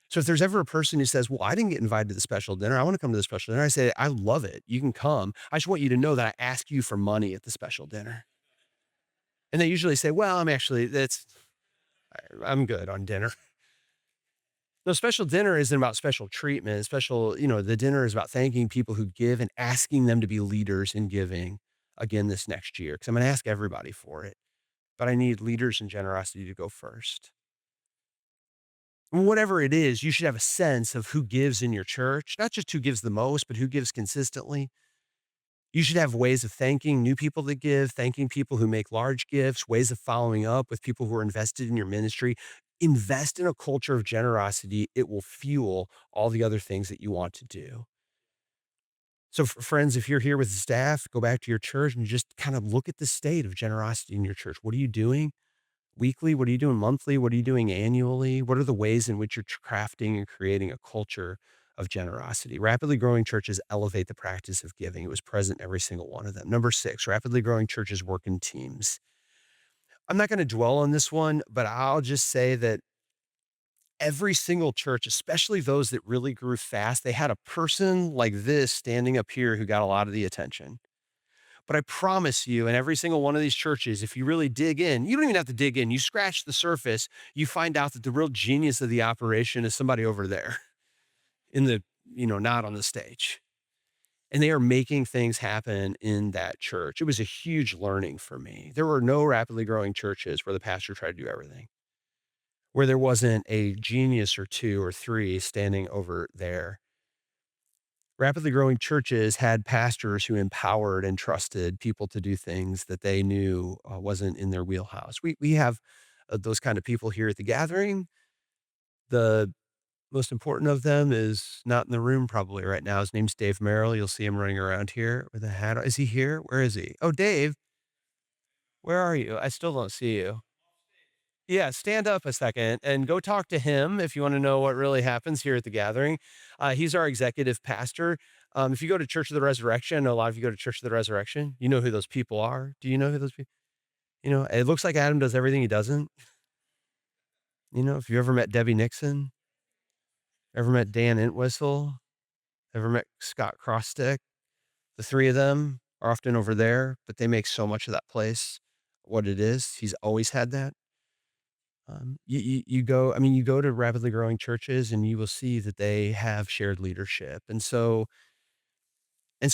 So if there's ever a person who says, well, I didn't get invited to the special dinner, I want to come to the special dinner, I say, I love it. You can come. I just want you to know that I ask you for money at the special dinner. And they usually say, well, I'm good on dinner. No, special dinner isn't about special treatment. The dinner is about thanking people who give and asking them to be leaders in giving again this next year. Because I'm going to ask everybody for it, but I need leaders in generosity to go first. Whatever it is, you should have a sense of who gives in your church, not just who gives the most, but who gives consistently. You should have ways of thanking new people that give, thanking people who make large gifts, ways of following up with people who are invested in your ministry. Invest in a culture of generosity. It will fuel all the other things that you want to do. So, friends, if you're here with the staff, go back to your church and just kind of look at the state of generosity in your church. What are you doing weekly? What are you doing monthly? What are you doing annually? What are the ways in which you're crafting and creating a culture of generosity? Rapidly growing churches elevate the practice of giving. It was present in every single one of them. Number 6, rapidly growing churches work in teams. I'm not going to dwell on this one, but I'll just say that every single church, especially those that really grew fast, they had a person like this standing up here who got a lot of the attention. But I promise you, in every single one of these churches, if you really dig in, you don't even have to dig in. You scratch the surface, you find out that the real genius of the operation is somebody over there in not on the stage. And they are making things happen in that church. It was a huge learning for me. There were no rapidly growing churches where the pastor tried to do everything, where there wasn't a genius or two or three standing over there. Rapidly growing churches had pastors who empowered and trusted people to do things that they knew wasn't in their wheelhouse. We have those kind of people here at the gathering. The most important of them is not in the room probably right now. His name's Dave Merrill. You'll see him running around here with a hat on. Is he here? Where is he? Oh, Dave, where are you? I still don't see you. Yeah, stand up a second and go talk to him if you want to know what really happens here at the gathering. He's our executive pastor. If you go to Church of the Resurrection, I know a lot of you go to Church of the Resurrection. You know who those people are. Do you know who those people? It looks like Adam does everything he doesn't. If you ever met Debbie Nixon, ever met Dan Entwistle, ever met Scott Crosstick, the three of them are often over there, but they make so much of that place what it is. He's always had that. You go to rapidly growing churches and you will see that they have shared leadership. And so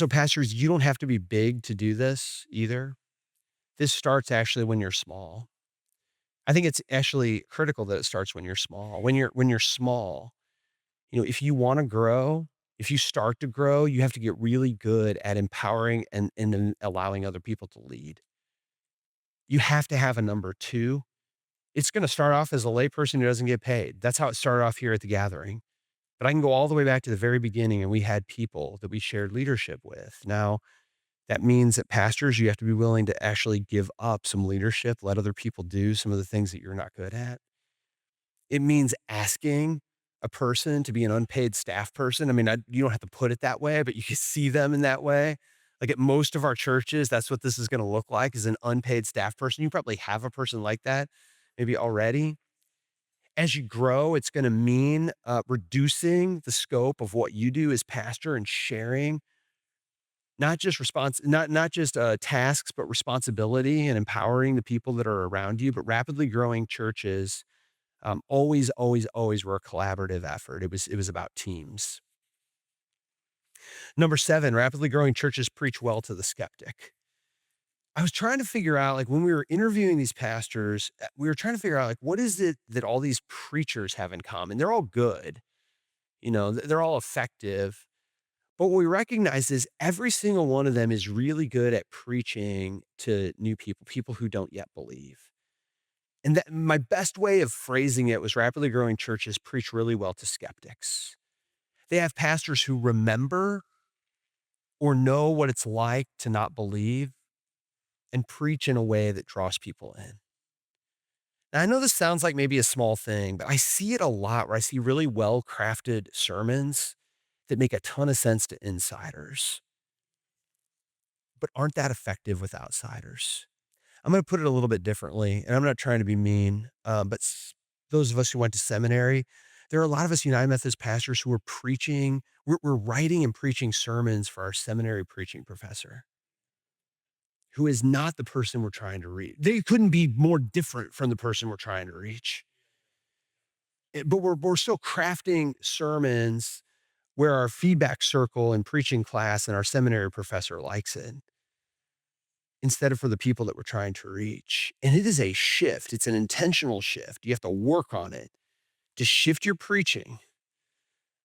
pastors, you don't have to be big to do this either. This starts actually when you're small. I think it's actually critical that it starts when you're small. When you're small, if you want to grow, if you start to grow, you have to get really good at empowering and then allowing other people to lead. You have to have a number 2. It's gonna start off as a layperson who doesn't get paid. That's how it started off here at the gathering. But I can go all the way back to the very beginning, and we had people that we shared leadership with. Now, that means that pastors, you have to be willing to actually give up some leadership, let other people do some of the things that you're not good at. It means asking a person to be an unpaid staff person. I mean, you don't have to put it that way, but you can see them in that way. Like at most of our churches, that's what this is going to look like is an unpaid staff person. You probably have a person like that maybe already. As you grow, it's going to mean reducing the scope of what you do as pastor and sharing not just tasks, but responsibility and empowering the people that are around you. But rapidly growing churches always were a collaborative effort. It was about teams. Number 7, rapidly growing churches preach well to the skeptic. I was trying to figure out, like, when we were interviewing these pastors, we were trying to figure out, like, what is it that all these preachers have in common? They're all good, they're all effective. But what we recognize is every single one of them is really good at preaching to new people, people who don't yet believe. And that my best way of phrasing it was rapidly growing churches preach really well to skeptics. They have pastors who remember or know what it's like to not believe and preach in a way that draws people in. Now, I know this sounds like maybe a small thing, but I see it a lot where I see really well crafted sermons that make a ton of sense to insiders, but aren't that effective with outsiders. I'm going to put it a little bit differently, and I'm not trying to be mean, those of us who went to seminary, there are a lot of us United Methodist pastors who are preaching, we're writing and preaching sermons for our seminary preaching professor, who is not the person we're trying to reach. They couldn't be more different from the person we're trying to reach. But we're still crafting sermons where our feedback circle and preaching class and our seminary professor likes it instead of for the people that we're trying to reach. And it is a shift. It's an intentional shift. You have to work on it to shift your preaching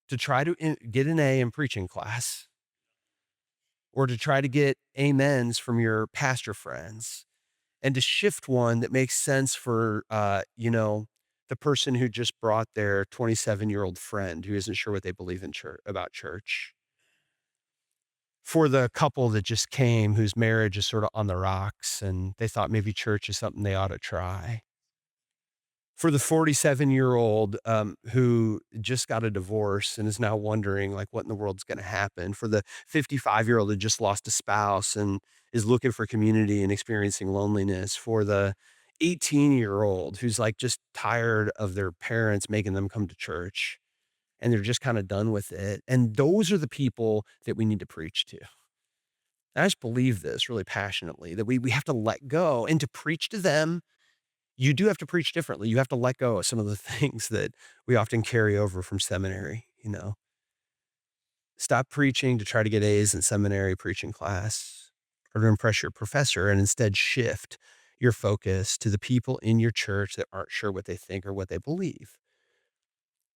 to try to get an A in preaching class or to try to get amens from your pastor friends and to shift one that makes sense for, the person who just brought their 27-year-old friend who isn't sure what they believe in church about church. For the couple that just came whose marriage is sort of on the rocks and they thought maybe church is something they ought to try. For the 47-year-old, who just got a divorce and is now wondering, like, what in the world's gonna happen. For the 55-year-old who just lost a spouse and is looking for community and experiencing loneliness. For the 18-year-old who's, like, just tired of their parents making them come to church, and they're just kinda done with it, and those are the people that we need to preach to. I just believe this really passionately, that we have to let go, and to preach to them, you do have to preach differently. You have to let go of some of the things that we often carry over from seminary. Stop preaching to try to get A's in seminary preaching class or to impress your professor and instead shift your focus to the people in your church that aren't sure what they think or what they believe.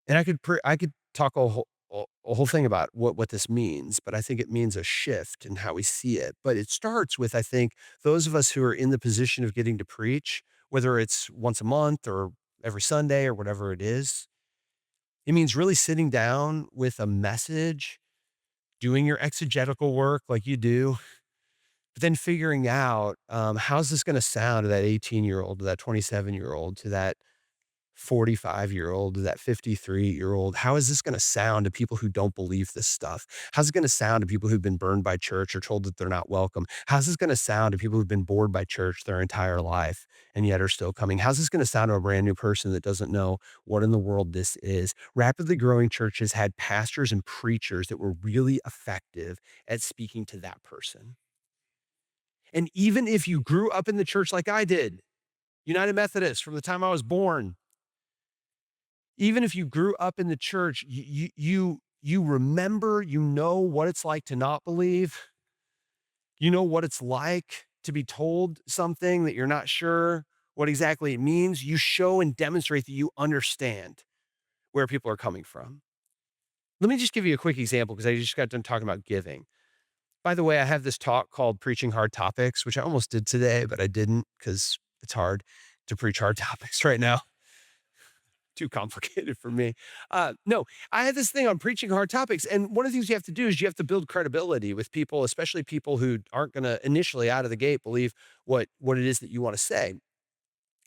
And I could talk a whole thing about what this means, but I think it means a shift in how we see it. But it starts with, I think, those of us who are in the position of getting to preach, whether it's once a month or every Sunday or whatever it is. It means really sitting down with a message, doing your exegetical work like you do, but then figuring out, how's this gonna sound to that 18-year-old, to that 27-year-old, to that 45-year-old, to that 53-year-old? How is this gonna sound to people who don't believe this stuff? How's it gonna sound to people who've been burned by church or told that they're not welcome? How's this gonna sound to people who've been bored by church their entire life and yet are still coming? How's this gonna sound to a brand new person that doesn't know what in the world this is? Rapidly growing churches had pastors and preachers that were really effective at speaking to that person. And even if you grew up in the church like I did, United Methodist from the time I was born, even if you grew up in the church, you remember, you know what it's like to not believe. You know what it's like to be told something that you're not sure what exactly it means. You show and demonstrate that you understand where people are coming from. Let me just give you a quick example because I just got done talking about giving. By the way, I have this talk called Preaching Hard Topics, which I almost did today, but I didn't because it's hard to preach hard topics right now. Too complicated for me. No, I had this thing on preaching hard topics, and one of the things you have to do is you have to build credibility with people, especially people who aren't gonna initially out of the gate believe what it is that you wanna say.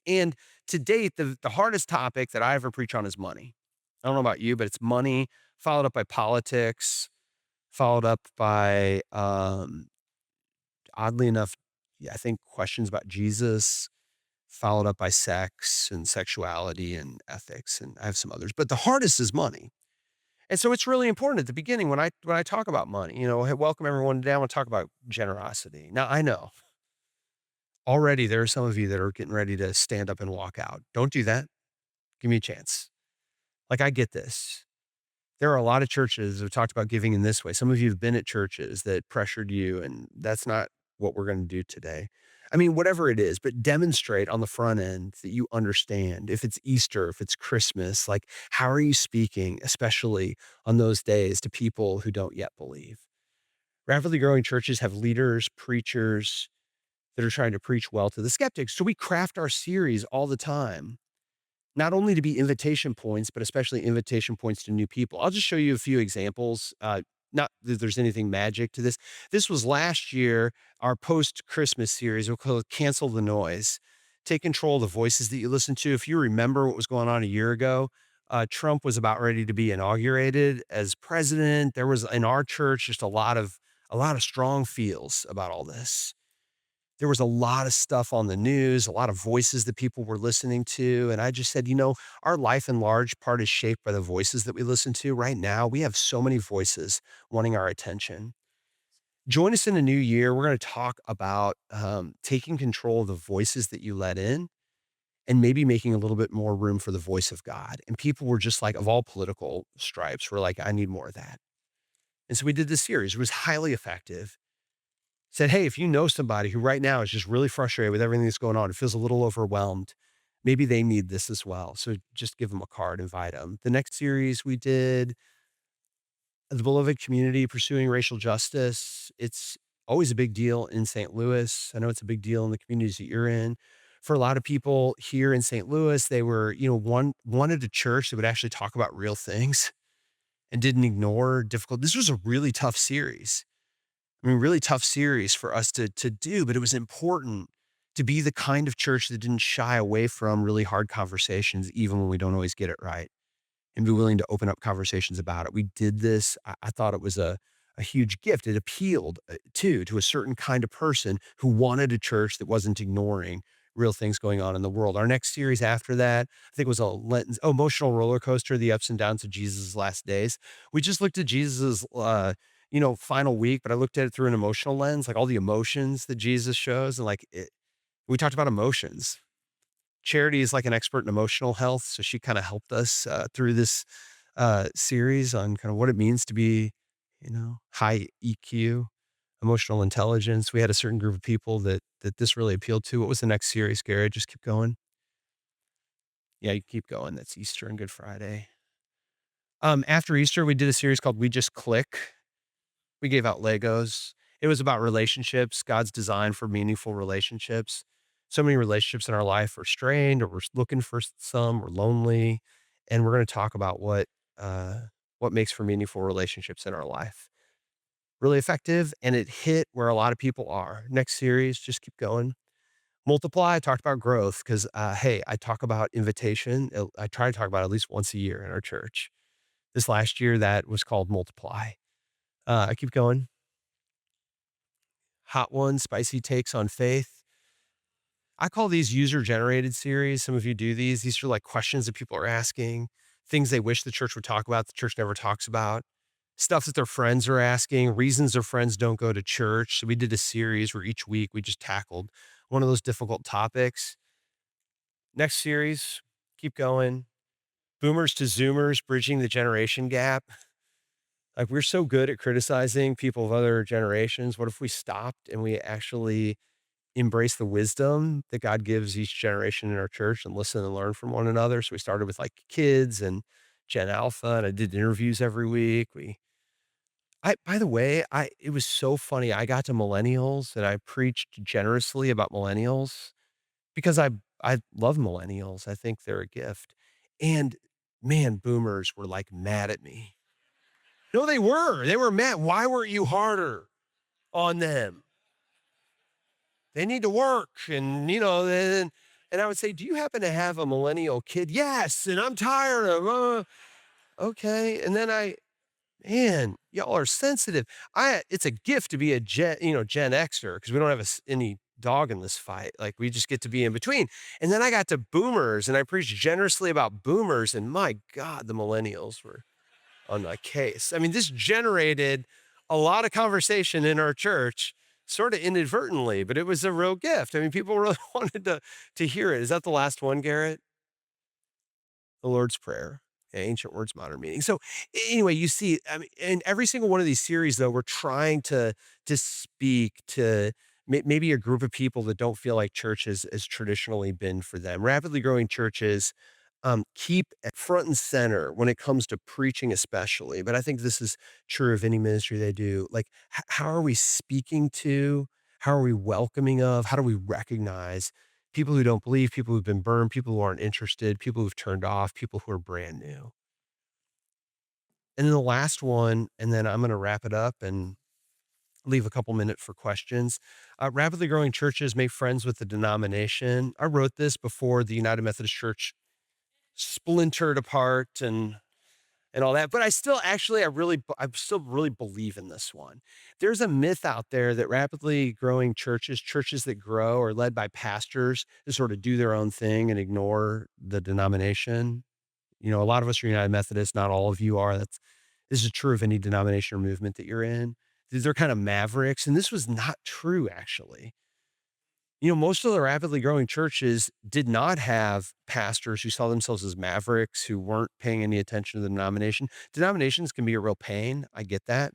And to date, the hardest topic that I ever preach on is money. I don't know about you, but it's money, followed up by politics, followed up by, oddly enough, yeah, I think questions about Jesus, followed up by sex and sexuality and ethics, and I have some others. But the hardest is money. And so it's really important at the beginning when I talk about money, "Hey, welcome everyone today. I want to talk about generosity." Now, I know already there are some of you that are getting ready to stand up and walk out. Don't do that. Give me a chance. Like, I get this. There are a lot of churches that have talked about giving in this way. Some of you have been at churches that pressured you, and that's not what we're gonna do today. I mean, whatever it is, but demonstrate on the front end that you understand. If it's Easter, if it's Christmas, like, how are you speaking, especially on those days, to people who don't yet believe? Rapidly growing churches have leaders, preachers that are trying to preach well to the skeptics. So we craft our series all the time, not only to be invitation points, but especially invitation points to new people. I'll just show you a few examples. Not that there's anything magic to this. This was last year, our post Christmas series. We'll call it Cancel the Noise. Take control of the voices that you listen to. If you remember what was going on a year ago, Trump was about ready to be inaugurated as president. There was in our church just a lot of strong feels about all this. There was a lot of stuff on the news, a lot of voices that people were listening to, and I just said, our life in large part is shaped by the voices that we listen to. Right now, we have so many voices wanting our attention. Join us in the new year. We're gonna talk about, taking control of the voices that you let in and maybe making a little bit more room for the voice of God, and people were just like, of all political stripes, were like, "I need more of that." And so we did this series. It was highly effective. Said, "Hey, if you know somebody who right now is just really frustrated with everything that's going on and feels a little overwhelmed, maybe they need this as well." So just give them a card, invite them. The next series we did, the beloved community pursuing racial justice. It's always a big deal in St. Louis. I know it's a big deal in the communities that you're in. For a lot of people here in St. Louis, they were, wanted a church that would actually talk about real things and didn't ignore difficult. This was a really tough series. I mean, really tough series for us to do, but it was important to be the kind of church that didn't shy away from really hard conversations, even when we don't always get it right, and be willing to open up conversations about it. We did this. I thought it was a huge gift. It appealed to a certain kind of person who wanted a church that wasn't ignoring real things going on in the world. Our next series after that, I think was a Lenten, emotional roller coaster, the ups and downs of Jesus' last days. We just looked at Jesus's, final week, but I looked at it through an emotional lens, like all the emotions that Jesus shows. And we talked about emotions. Charity is like an expert in emotional health. So she kind of helped us through this series on kind of what it means to be, high EQ, emotional intelligence. We had a certain group of people that this really appealed to. What was the next series, Gary? Just keep going. Yeah, you keep going. That's Easter and Good Friday. After Easter, we did a series called We Just Click. We gave out Legos. It was about relationships, God's design for meaningful relationships. So many relationships in our life are strained, or we're looking for some, we're lonely, and we're going to talk about what makes for meaningful relationships in our life. Really effective, and it hit where a lot of people are. Next series, just keep going. Multiply. I talked about growth because, hey, I talk about invitation. I try to talk about it at least once a year in our church. This last year, that was called Multiply. I keep going. Hot ones, spicy takes on faith. I call these user generated series. Some of you do these. These are like questions that people are asking, things they wish the church would talk about, the church never talks about, stuff that their friends are asking, reasons their friends don't go to church. So we did a series where each week we just tackled one of those difficult topics. Next series, keep going. Boomers to Zoomers, bridging the generation gap. Like, we're so good at criticizing people of other generations. What if we stopped and we actually embrace the wisdom that God gives each generation in our church and listen and learn from one another? So we started with like kids and Gen Alpha, and I did interviews every week. By the way, it was so funny. I got to millennials and I preached generously about millennials because I love millennials. I think they're a gift. And man, boomers were like mad at me. No, they were. They were mad. Why weren't you harder on them? They need to work. And I would say, "Do you happen to have a millennial kid?" "Yes, and I'm tired of." Okay. And then Man, y'all are sensitive. It's a gift to be a Gen Xer because we don't have any dog in this fight. Like we just get to be in between. And then I got to boomers and I preached generously about boomers. And my God, the millennials were on my case. I mean, this generated a lot of conversation in our church, sort of inadvertently, but it was a real gift. I mean, people really wanted to hear it. Is that the last one, Garrett? The Lord's Prayer, ancient words, modern meaning. So anyway, you see, I mean, in every single one of these series, though, we're trying to speak to maybe a group of people that don't feel like church has traditionally been for them. Rapidly growing churches keep at front and center when it comes to preaching, especially. But I think this is true of any ministry they do. Like, how are we speaking to? How are we welcoming of? How do we recognize people who don't believe, people who've been burned, people who aren't interested, people who've turned off, people who are brand new. And then the last one, and then I'm going to wrap it up and leave a couple minutes for questions. Rapidly growing churches make friends with the denomination. I wrote this before the United Methodist Church splintered apart and all that. But I still actually, I still really believe in this one. There's a myth out there that rapidly growing churches that grow are led by pastors that sort of do their own thing and ignore the denomination. You know, a lot of us are United Methodists, not all of you are. This is true of any denomination or movement that you're in. They're kind of mavericks. And this was not true, actually. You know, most of the rapidly growing churches did not have pastors who saw themselves as mavericks, who weren't paying any attention to the denomination. Denominations can be a real pain. I get that.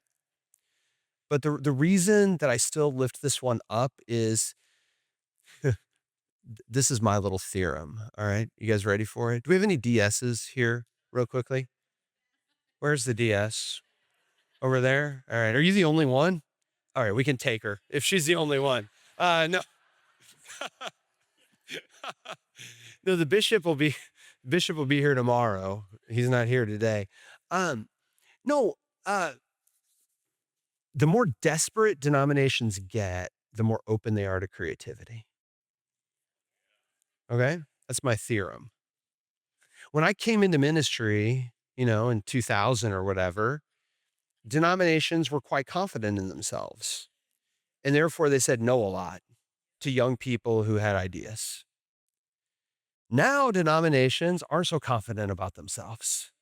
But the reason that I still lift this one up is this is my little theorem. All right. You guys ready for it? Do we have any DSs here, real quickly? Where's the DS? Over there? All right. Are you the only one? All right. We can take her if she's the only one. No. No, Bishop will be here tomorrow. He's not here today. Um, no, the more desperate denominations get, the more open they are to creativity. Okay? That's my theorem. When I came into ministry, in 2000 or whatever, denominations were quite confident in themselves. And therefore they said no a lot to young people who had ideas. Now denominations aren't so confident about themselves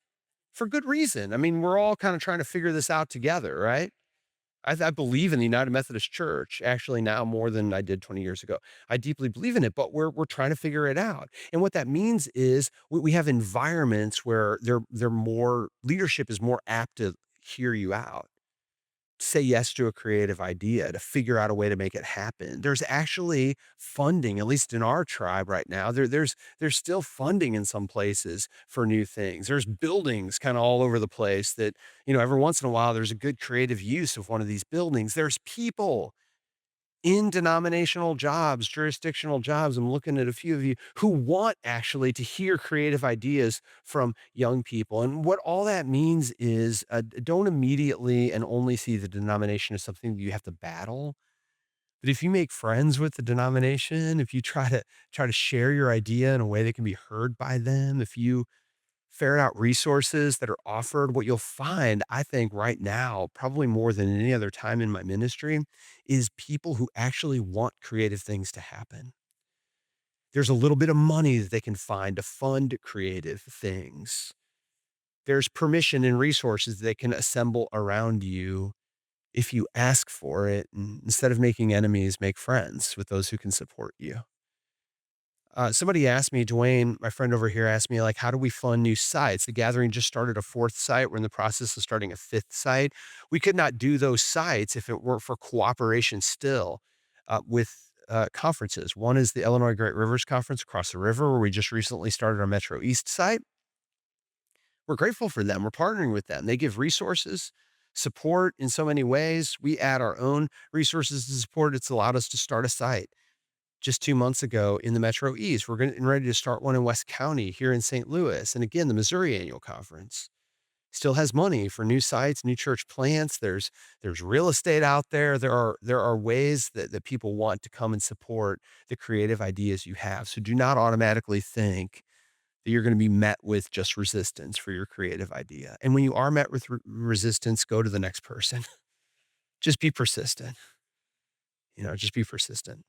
for good reason. I mean, we're all kind of trying to figure this out together, right? I believe in the United Methodist Church actually now more than I did 20 years ago. I deeply believe in it, but we're trying to figure it out. And what that means is we have environments where they're more leadership is more apt to hear you out, say yes to a creative idea, to figure out a way to make it happen. There's actually funding, at least in our tribe right now. There's still funding in some places for new things. There's buildings kind of all over the place that, every once in a while there's a good creative use of one of these buildings. There's people in denominational jobs, jurisdictional jobs. I'm looking at a few of you who want actually to hear creative ideas from young people. And what all that means is don't immediately and only see the denomination as something that you have to battle. But if you make friends with the denomination, if you try to share your idea in a way that can be heard by them, if you ferret out resources that are offered, what you'll find, I think, right now, probably more than any other time in my ministry, is people who actually want creative things to happen. There's a little bit of money that they can find to fund creative things. There's permission and resources they can assemble around you if you ask for it. And instead of making enemies, make friends with those who can support you. Somebody asked me, Dwayne, my friend over here asked me, like, how do we fund new sites? The gathering just started a fourth site. We're in the process of starting a fifth site. We could not do those sites if it weren't for cooperation still with conferences. One is the Illinois Great Rivers Conference across the river, where we just recently started our Metro East site. We're grateful for them. We're partnering with them. They give resources, support in so many ways. We add our own resources to support. It's allowed us to start a site just 2 months ago in the Metro East. We're getting ready to start one in West County here in St. Louis. And again, the Missouri Annual Conference still has money for new sites, new church plants. There's real estate out there. There are ways that people want to come and support the creative ideas you have. So do not automatically think that you're going to be met with just resistance for your creative idea. And when you are met with resistance, go to the next person. Just be persistent. Just be persistent.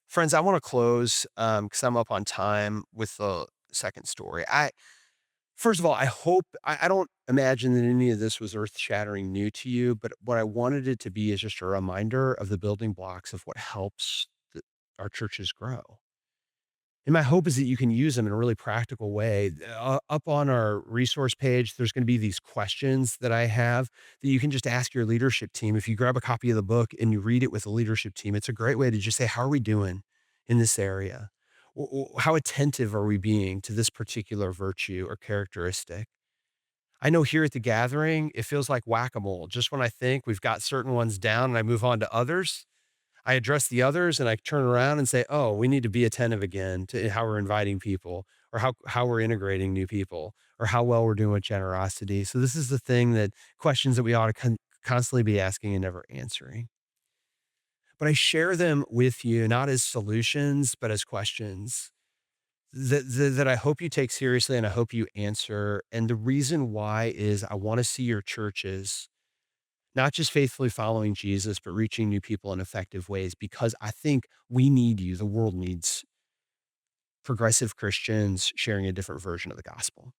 Friends, I want to close because I'm up on time with the second story. First of all, I don't imagine that any of this was earth-shattering new to you, but what I wanted it to be is just a reminder of the building blocks of what helps our churches grow. And my hope is that you can use them in a really practical way. Up on our resource page, there's going to be these questions that I have that you can just ask your leadership team. If you grab a copy of the book and you read it with the leadership team, it's a great way to just say, how are we doing in this area? How attentive are we being to this particular virtue or characteristic? I know here at the gathering, it feels like whack-a-mole. Just when I think we've got certain ones down and I move on to others, I address the others and I turn around and say, "Oh, we need to be attentive again to how we're inviting people or how we're integrating new people or how well we're doing with generosity." So this is the thing that questions that we ought to constantly be asking and never answering. But I share them with you not as solutions, but as questions that I hope you take seriously and I hope you answer. And the reason why is I want to see your churches not just faithfully following Jesus, but reaching new people in effective ways because I think we need you. The world needs progressive Christians sharing a different version of the gospel.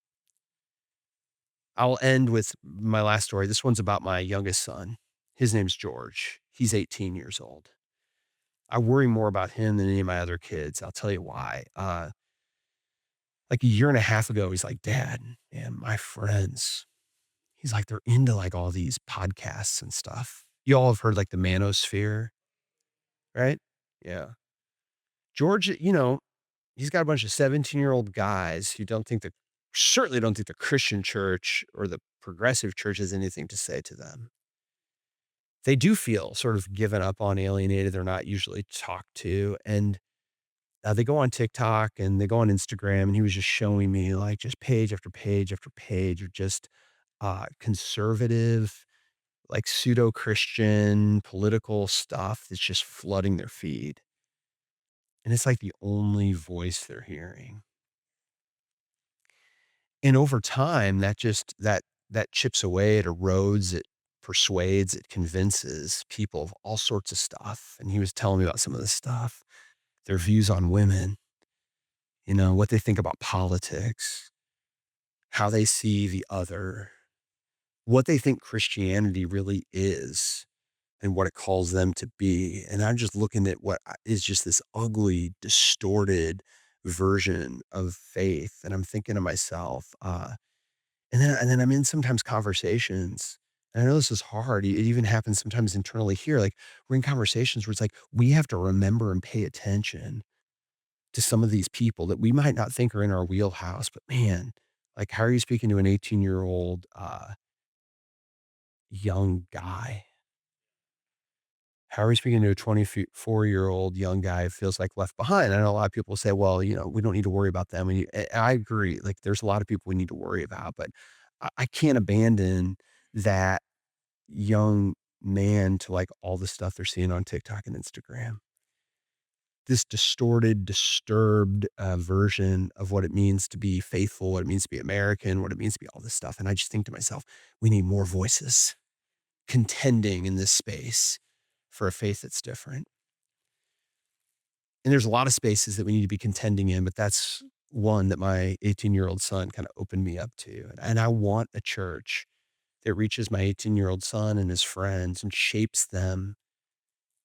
I'll end with my last story. This one's about my youngest son. His name's George. He's 18 years old. I worry more about him than any of my other kids. I'll tell you why. Like a year and a half ago, he's like, "Dad, man, my friends," he's like, "they're into like all these podcasts and stuff." You all have heard like the manosphere, right? Yeah. George, he's got a bunch of 17-year-old guys who certainly don't think the Christian church or the progressive church has anything to say to them. They do feel sort of given up on, alienated. They're not usually talked to. And they go on TikTok and they go on Instagram. And he was just showing me like just page after page after page of just conservative, like pseudo Christian political stuff that's just flooding their feed. And it's like the only voice they're hearing. And over time, that chips away, it erodes, it persuades, it convinces people of all sorts of stuff. And he was telling me about some of this stuff, their views on women, what they think about politics, how they see the other, what they think Christianity really is and what it calls them to be. And I'm just looking at what is just this ugly, distorted version of faith. And I'm thinking to myself, and then I'm in sometimes conversations, and I know this is hard. It even happens sometimes internally here. Like we're in conversations where it's like we have to remember and pay attention to some of these people that we might not think are in our wheelhouse, but man, like how are you speaking to an 18-year-old young guy? How are we speaking to a 24-year-old young guy who feels like left behind? I know a lot of people say, well, we don't need to worry about them. I agree. Like there's a lot of people we need to worry about, but I can't abandon that young man to like all the stuff they're seeing on TikTok and Instagram. This distorted, disturbed version of what it means to be faithful, what it means to be American, what it means to be all this stuff. And I just think to myself, we need more voices contending in this space for a faith that's different. And there's a lot of spaces that we need to be contending in, but that's one that my 18-year-old son kind of opened me up to. And I want a church that reaches my 18-year-old son and his friends and shapes them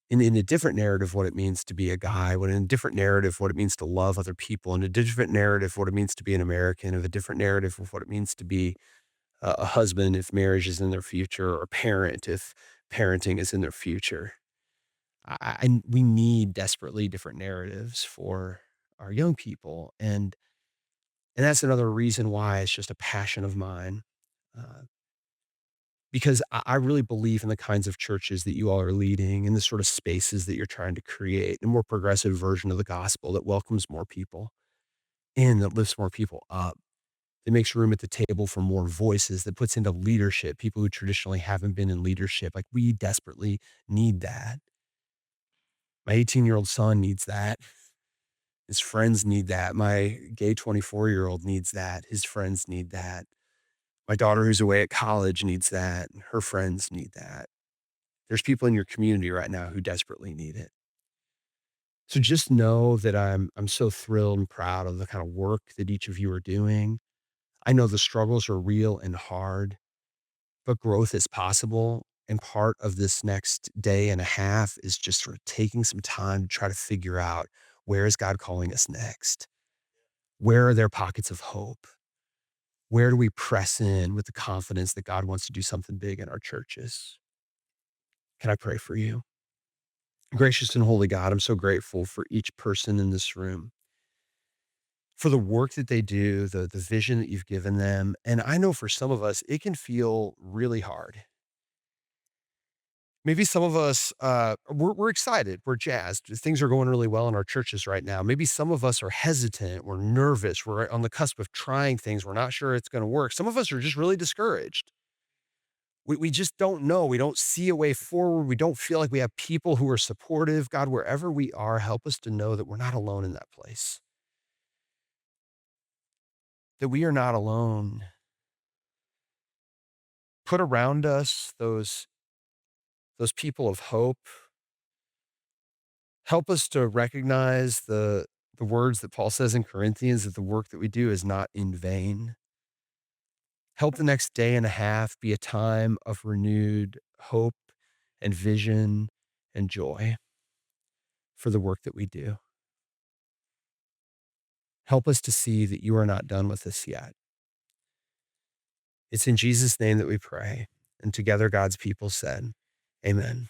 in a different narrative what it means to be a guy, in a different narrative what it means to love other people, in a different narrative what it means to be an American, of a different narrative of what it means to be a husband if marriage is in their future, or a parent if parenting is in their future. We need desperately different narratives for our young people, and that's another reason why it's just a passion of mine, uh, because I really believe in the kinds of churches that you all are leading and the sort of spaces that you're trying to create, a more progressive version of the gospel that welcomes more people and that lifts more people up, that makes room at the table for more voices, that puts into leadership people who traditionally haven't been in leadership. Like we desperately need that. My 18-year-old son needs that. His friends need that. My gay 24-year-old needs that. His friends need that. My daughter who's away at college needs that. And her friends need that. There's people in your community right now who desperately need it. So just know that I'm so thrilled and proud of the kind of work that each of you are doing. I know the struggles are real and hard, but growth is possible. And part of this next day and a half is just sort of taking some time to try to figure out, where is God calling us next? Where are there pockets of hope? Where do we press in with the confidence that God wants to do something big in our churches? Can I pray for you? Gracious and holy God, I'm so grateful for each person in this room, for the work that they do, the vision that you've given them. And I know for some of us, it can feel really hard. Maybe some of us, we're excited, we're jazzed. Things are going really well in our churches right now. Maybe some of us are hesitant, we're nervous, we're on the cusp of trying things, we're not sure it's going to work. Some of us are just really discouraged. We just don't know. We don't see a way forward. We don't feel like we have people who are supportive. God, wherever we are, help us to know that we're not alone in that place, that we are not alone. Put around us those people of hope. Help us to recognize the words that Paul says in Corinthians, that the work that we do is not in vain. Help the next day and a half be a time of renewed hope and vision and joy for the work that we do. Help us to see that you are not done with us yet. It's in Jesus' name that we pray. And together God's people said, amen.